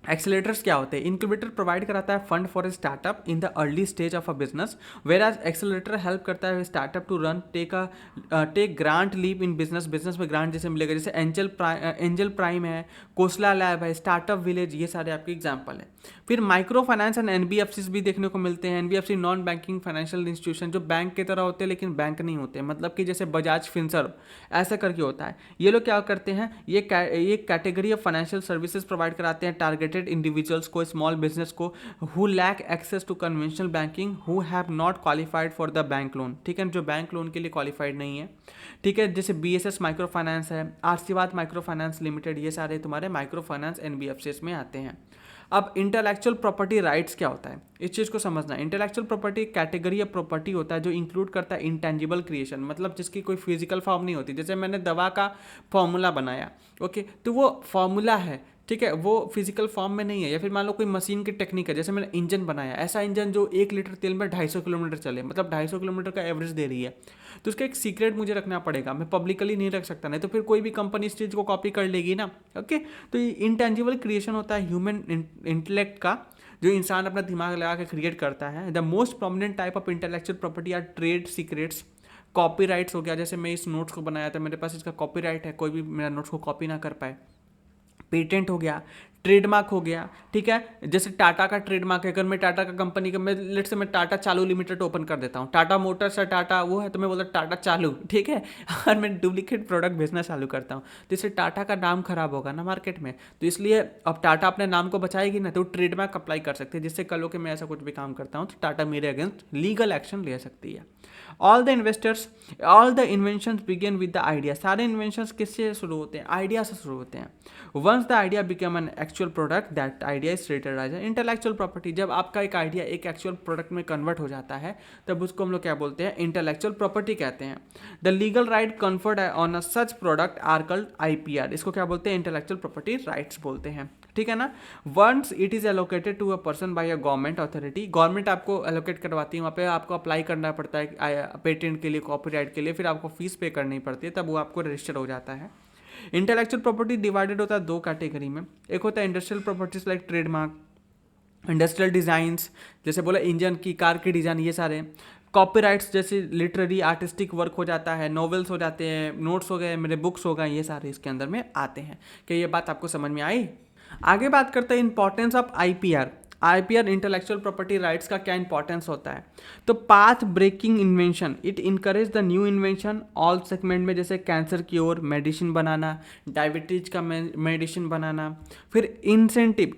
एक्सेलेटर्स क्या होते हैं, इंक्यूबेटर प्रोवाइड कराता है fund for a startup in the early stage of a business, whereas accelerator help करता है startup to run take grant leap in business, business में ग्रांट जैसे मिलेगा, जैसे एंजल प्राइम है, कोसला लैब है, स्टार्टअप विलेज, ये सारे आपके एग्जाम्पल है। फिर माइक्रो फाइनेंस एंड एनबीएफसी भी देखने को मिलते हैं। NBFC non banking financial institution, जो बैंक की तरह होते हैं लेकिन बैंक नहीं होते, मतलब कि जैसे बजाज फिनसर्व ऐसा करके होता है। ये लोग क्या करते हैं, ये category of financial services provide कराते हैं टारगेटेड इंडिविजुअल्स को, स्मॉल बिजनेस को, who lack access to conventional banking, who have not qualified for the bank loan, ठीक है, जो बैंक लोन के लिए क्वालिफाइड नहीं है, ठीक है। जैसे बीएसएस माइक्रो फाइनेंस है, आशीर्वाद माइक्रो फाइनेंस लिमिटेड, ये सारे तुम्हारे माइक्रो फाइनेंस एनबीएफसीज में आते हैं। अब इंटेलेक्चुअल प्रॉपर्टी राइट्स क्या होता है, इस चीज़ को समझना है। Intellectual property category of property होता है जो इंक्लूड करता है इंटेंजिबल क्रिएशन, मतलब जिसकी कोई फिजिकल फॉर्म नहीं होती। जैसे मैंने दवा का फॉर्मूला बनाया, ओके, तो वो फॉर्मूला है, ठीक है, वो फिजिकल फॉर्म में नहीं है। या फिर मान लो कोई मशीन की टेक्निक है, जैसे मैंने इंजन बनाया, ऐसा इंजन जो 1 लीटर तेल में 250 किलोमीटर चले, मतलब 250 किलोमीटर का एवरेज दे रही है, तो उसका एक सीक्रेट मुझे रखना पड़ेगा, मैं पब्लिकली नहीं रख सकता, नहीं तो फिर कोई भी कंपनी इस चीज़ को कॉपी कर लेगी ना। ओके, तो ये इंटेंजिबल क्रिएशन होता है ह्यूमन इंटेलेक्ट का, जो इंसान अपना दिमाग लगा के क्रिएट करता है। The most prominent type of intellectual property are trade secrets, copyrights हो गया, जैसे मैं इस नोट्स को बनाया था, मेरे पास इसका कॉपीराइट है, कोई भी मेरा नोट्स को कॉपी ना कर पाए। पेटेंट हो गया, ट्रेडमार्क हो गया, ठीक है। जैसे टाटा का ट्रेडमार्क है, अगर मैं टाटा का कंपनी का, मैं लेट से मैं टाटा चालू लिमिटेड ओपन कर देता हूँ, टाटा मोटर्स है, टाटा वो है, तो मैं बोलता टाटा चालू, ठीक है, और मैं डुप्लीकेट प्रोडक्ट बेचना चालू करता हूँ, तो इससे टाटा का नाम खराब होगा ना मार्केट में। तो इसलिए अब टाटा अपने नाम को बचाएगी ना, तो ट्रेडमार्क अप्लाई कर सकते हैं, जिससे कल को मैं ऐसा कुछ भी काम करता हूँ तो टाटा मेरे अगेंस्ट लीगल एक्शन ले सकती है। All the inventions begin with the idea, सारे इन्वेंशंस किससे शुरू होते हैं, आइडिया से शुरू होते हैं। Once the idea become an actual product, that idea is treated as intellectual property, जब आपका एक आइडिया एक एक्चुअल प्रोडक्ट में कन्वर्ट हो जाता है, तब उसको हम लोग क्या बोलते हैं, इंटेलेक्चुअल प्रॉपर्टी कहते हैं। The legal right conferred on a such product are called IPR, इसको क्या बोलते हैं, इंटेलेक्चुअल प्रॉपर्टी राइट्स बोलते हैं, ठीक है ना। Once it is allocated to a person by a government authority, government आपको एलोकेट करवाती है, वहाँ पे आपको अप्लाई करना पड़ता है पेटेंट के लिए, कॉपीराइट के लिए, फिर आपको फीस पे करनी पड़ती है, तब वो आपको रजिस्टर हो जाता है। इंटेलेक्चुअल प्रॉपर्टी डिवाइडेड होता है 2 कैटेगरी में, एक होता है industrial properties like trademark, industrial designs, जैसे बोला इंजन की, कार की डिज़ाइन, ये सारे। कॉपीराइट्स जैसे लिटरेरी आर्टिस्टिक वर्क हो जाता है, नॉवेल्स हो जाते हैं, नोट्स हो गए, मेरे बुक्स हो गए, ये सारे इसके अंदर में आते हैं। क्या ये बात आपको समझ में आई? आगे बात करते हैं importance of IPR. IPR intellectual property rights का क्या इंपॉर्टेंस होता है, तो path breaking invention, it encourage the new invention all segment में, जैसे कैंसर क्योर, मेडिसिन बनाना, डायबिटीज का मेडिसिन बनाना। फिर incentive,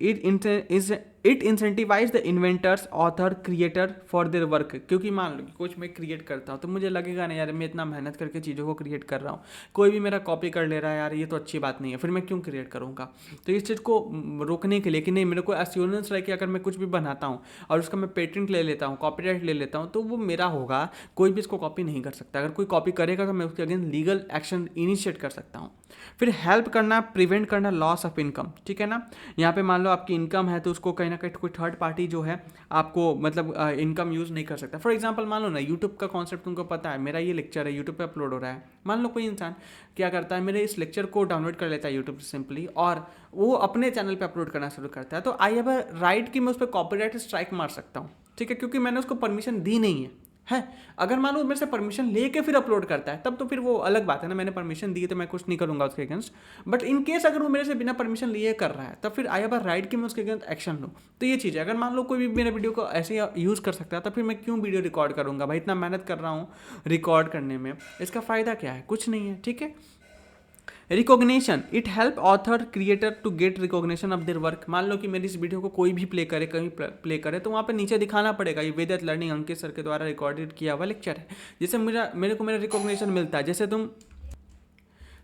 it incentivize the inventors, author, creator for their work, क्योंकि मान लो कि कुछ मैं क्रिएट करता हूँ तो मुझे लगेगा ना यार मैं इतना मेहनत करके चीज़ों को क्रिएट कर रहा हूँ, कोई भी मेरा कॉपी कर ले रहा है, यार ये तो अच्छी बात नहीं है, फिर मैं क्यों क्रिएट करूँगा। तो इस चीज़ को रोकने के लिए कि नहीं, मेरे को एश्योरेंस रहे कि अगर मैं कुछ भी बनाता हूँ और उसका मैं पेटेंट ले लेता हूँ, कॉपीराइट ले लेता हूँ, तो वो मेरा होगा, कोई भी इसको कॉपी नहीं कर सकता। अगर कोई कॉपी करेगा तो मैं उसके अगेंस्ट लीगल एक्शन इनिशिएट कर सकता हूँ। फिर हेल्प करना, प्रिवेंट करना लॉस ऑफ इनकम, ठीक है ना। यहाँ पे मान लो आपकी इनकम है तो उसको कहीं ना कहीं कोई थर्ड पार्टी जो है आपको मतलब इनकम यूज़ नहीं कर सकता। फॉर एग्जांपल मान लो ना, यूट्यूब का कॉन्सेप्ट तुमको पता है, मेरा ये लेक्चर है यूट्यूब पे अपलोड हो रहा है, मान लो कोई इंसान क्या करता है, मेरे इस लेक्चर को डाउनलोड कर लेता है यूट्यूब से सिंपली, और वो अपने चैनल पर अपलोड करना शुरू करता है, तो आई हैव अ राइट कि मैं उस पर कॉपीराइट स्ट्राइक मार सकता हूँ, ठीक है, क्योंकि मैंने उसको परमिशन दी नहीं है। अगर मान लो मेरे से परमिशन लेके फिर अपलोड करता है तब तो फिर वो अलग बात है ना, मैंने परमिशन दी तो मैं कुछ नहीं करूंगा उसके अगेंस्ट। बट इन केस अगर वो मेरे से बिना परमिशन लिए कर रहा है तब फिर आई हैव अ राइट कि मैं उसके अगेंस्ट एक्शन लूँ। तो ये चीज़ है, अगर मान लो कोई भी मेरे वीडियो को ऐसे यूज़ कर सकता है तो फिर मैं क्यों वीडियो रिकॉर्ड करूँगा भाई, इतना मेहनत कर रहा हूँ रिकॉर्ड करने में, इसका फ़ायदा क्या है, कुछ नहीं है, ठीक है। Recognition, it help author creator to get recognition of their work. मान लो कि मेरी इस वीडियो को कोई भी प्ले करे, कहीं प्ले करे, तो वहाँ पे नीचे दिखाना पड़ेगा ये वेदांत लर्निंग अंकित सर के द्वारा रिकॉर्डेड किया हुआ लेक्चर है, जिससे मेरे को मेरा रिकॉग्निशन मिलता है। जैसे तुम,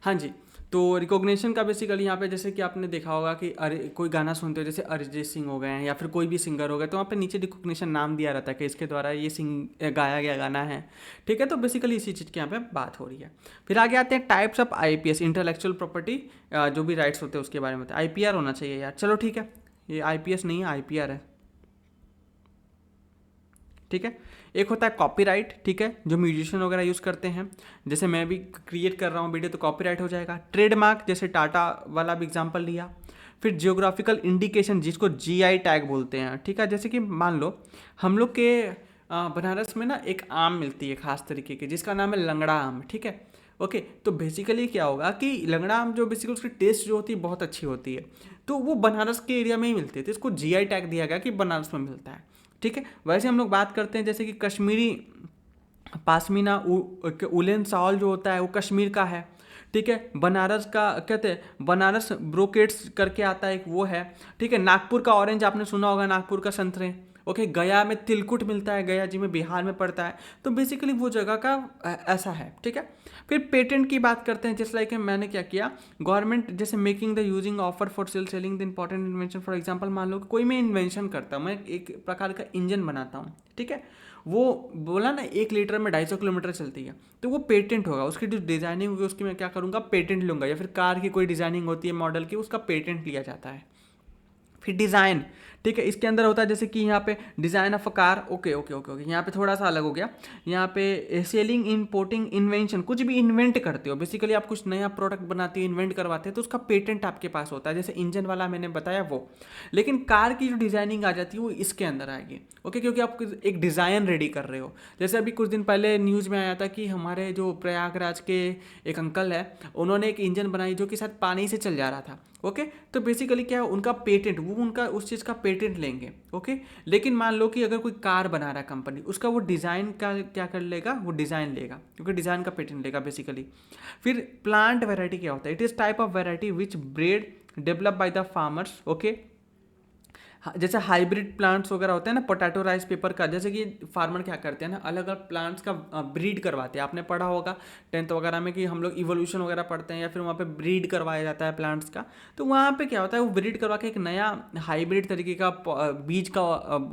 हाँ जी, तो रिकॉग्निशन का बेसिकली यहाँ पे जैसे कि आपने देखा होगा कि अरे कोई गाना सुनते हो जैसे अरिजीत सिंह हो गए हैं या फिर कोई भी सिंगर हो गए, तो वहाँ पे नीचे रिकॉग्निशन नाम दिया रहता है कि इसके द्वारा ये गाया गया गाना है, ठीक है। तो बेसिकली इसी चीज़ की यहाँ पे बात हो रही है। फिर आगे आते हैं types of IPS, intellectual property, जो भी राइट्स होते हैं उसके बारे में होता है। आईपीआर होना चाहिए यार, चलो ठीक है, ये आईपीएस नहीं है आईपीआर है, ठीक है। एक होता है कॉपीराइट, ठीक है, जो म्यूजिशियन वगैरह यूज़ करते हैं, जैसे मैं भी क्रिएट कर रहा हूँ वीडियो तो कॉपीराइट हो जाएगा। ट्रेडमार्क, जैसे टाटा वाला भी एग्जांपल लिया। फिर जियोग्राफिकल इंडिकेशन, जिसको जीआई टैग बोलते हैं, ठीक है। जैसे कि मान लो हम लोग के बनारस में ना एक आम मिलती है खास तरीके की, जिसका नाम है लंगड़ा आम, ठीक है। ओके, तो बेसिकली क्या होगा कि लंगड़ा आम जो बेसिकली उसकी टेस्ट जो होती है बहुत अच्छी होती है, तो वो बनारस के एरिया में ही मिलती है, तो इसको जीआई टैग दिया गया कि बनारस में मिलता है, ठीक है। वैसे हम लोग बात करते हैं जैसे कि कश्मीरी पाशमीना उलेन शॉल जो होता है वो कश्मीर का है, ठीक है। बनारस का कहते हैं बनारस ब्रोकेट्स करके आता है एक, वो है, ठीक है। नागपुर का ऑरेंज आपने सुना होगा, नागपुर का संतरे, ओके। गया में तिलकुट मिलता है, गया जी में बिहार में पड़ता है, तो बेसिकली वो जगह का ऐसा है, ठीक है। फिर पेटेंट की बात करते हैं, जैसे लाइक मैंने क्या किया, गवर्नमेंट जैसे making the using offer for selling the important invention, for example मान लो कोई मैं इन्वेंशन करता हूँ, मैं एक प्रकार का इंजन बनाता हूँ, ठीक है। वो बोला ना 1 लीटर में 250 किलोमीटर चलती है, तो वो पेटेंट होगा, उसकी जो डिज़ाइनिंग होगी उसकी मैं क्या करूँगा, पेटेंट लूँगा। या फिर कार की कोई डिज़ाइनिंग होती है मॉडल की, उसका पेटेंट लिया जाता है। फिर डिज़ाइन, ठीक है, इसके अंदर होता है जैसे कि यहाँ पे design of a car, okay okay okay okay, यहाँ पे थोड़ा सा अलग हो गया। यहाँ पे सेलिंग, इंपोर्टिंग, इन्वेंशन, कुछ भी इन्वेंट करते हो, बेसिकली आप कुछ नया प्रोडक्ट बनाते हो, इन्वेंट करवाते हैं, तो उसका पेटेंट आपके पास होता है, जैसे इंजन वाला मैंने बताया वो। लेकिन कार की जो डिज़ाइनिंग आ जाती है वो इसके अंदर आएगी, ओके, क्योंकि आप एक डिज़ाइन रेडी कर रहे हो। जैसे अभी कुछ दिन पहले न्यूज़ में आया था कि हमारे जो प्रयागराज के एक अंकल है, उन्होंने एक इंजन बनाई जो कि शायद पानी से चल जा रहा था, ओके। तो बेसिकली क्या है, उनका पेटेंट, वो उनका उस चीज़ का पेटेंट लेंगे, ओके। लेकिन मान लो कि अगर कोई कार बना रहा है कंपनी, उसका वो डिज़ाइन का क्या कर लेगा, वो डिज़ाइन लेगा, क्योंकि डिज़ाइन का पेटेंट लेगा बेसिकली। फिर प्लांट वेराइटी क्या होता है, it is type of variety which bread develop by the farmers, okay. जैसे हाइब्रिड प्लांट्स वगैरह होते हैं ना, पोटैटो राइस पेपर का, जैसे कि फार्मर क्या करते हैं ना, अलग अलग प्लांट्स का ब्रीड करवाते हैं। आपने पढ़ा होगा 10th वगैरह में कि हम लोग इवोल्यूशन वगैरह पढ़ते हैं, या फिर वहाँ पे ब्रीड करवाया जाता है प्लांट्स का। तो वहाँ पे क्या होता है, वो ब्रीड करवा के एक नया हाइब्रिड तरीके का बीज का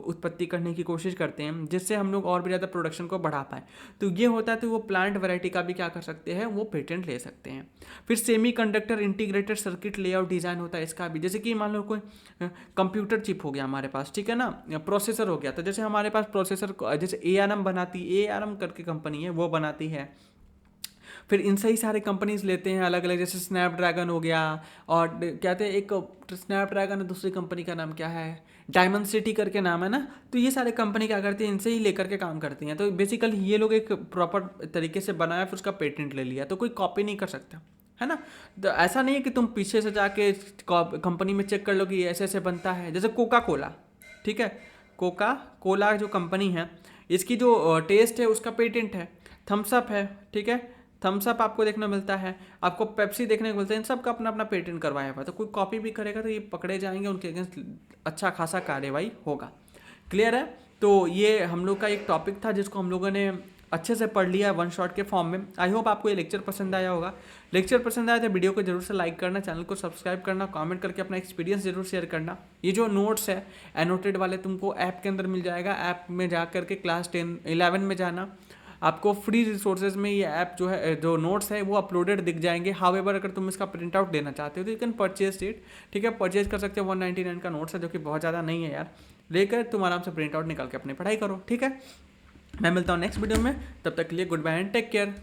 उत्पत्ति करने की कोशिश करते हैं, जिससे हम लोग और भी ज़्यादा प्रोडक्शन को बढ़ा पाएँ। तो ये होता है, तो वो प्लांट वेराइटी का भी क्या कर सकते हैं, वो पेटेंट ले सकते हैं। फिर semi conductor integrated circuit layout design होता है इसका भी, जैसे कि मान लो कोई कंप्यूटर चिप हो गया हमारे पास, ठीक है ना, प्रोसेसर हो गया, तो जैसे हमारे पास प्रोसेसर, जैसे ARM बनाती, ARM करके कंपनी है वो बनाती है। फिर इनसे ही सारे कंपनीज लेते हैं अलग अलग, जैसे स्नैपड्रैगन हो गया, और कहते हैं एक स्नैपड्रैगन है, दूसरी कंपनी का नाम क्या है, डायमंड सिटी करके नाम है ना। तो ये सारे कंपनी क्या करती है, इनसे ही लेकर के काम करती हैं। तो बेसिकली ये लोग एक प्रॉपर तरीके से बनाया, फिर उसका पेटेंट ले लिया, तो कोई कॉपी नहीं कर सकता, है ना। तो ऐसा नहीं है कि तुम पीछे से जाके कंपनी में चेक कर लो कि ऐसे ऐसे बनता है। जैसे कोका कोला, ठीक है, कोका कोला जो कंपनी है, इसकी जो टेस्ट है उसका पेटेंट है। थम्सअप है, ठीक है, थम्सअप आपको देखने मिलता है, आपको पेप्सी देखने को मिलता है, इन सब का अपना अपना पेटेंट करवाया हुआ है। तो कोई कॉपी भी करेगा तो ये पकड़े जाएंगे, उनके अगेंस्ट अच्छा खासा कार्रवाई होगा। क्लियर है। तो ये हम लोग का एक टॉपिक था जिसको हम लोगों ने अच्छे से पढ़ लिया वन शॉट के फॉर्म में। आई होप आपको ये लेक्चर पसंद आया होगा। लेक्चर पसंद आया तो वीडियो को जरूर से लाइक करना, चैनल को सब्सक्राइब करना, कमेंट करके अपना एक्सपीरियंस जरूर शेयर करना। ये जो नोट्स है एनोटेड वाले तुमको ऐप के अंदर मिल जाएगा, ऐप में जा करके क्लास 10-11 में जाना, आपको फ्री रिसोर्सेज में ये ऐप जो है, जो नोट्स है वो अपलोडेड दिख जाएंगे। हाउएवर अगर तुम इसका प्रिंट आउट लेना चाहते हो तो यू कैन परचेज इट, ठीक है, परचेज कर सकते हो। 199 का नोट्स है, जो कि बहुत ज़्यादा नहीं है यार, लेकर तुम आराम से प्रिंट आउट निकाल के अपनी पढ़ाई करो, ठीक है। मैं मिलता हूँ नेक्स्ट वीडियो में, तब तक के लिए good bye and take care.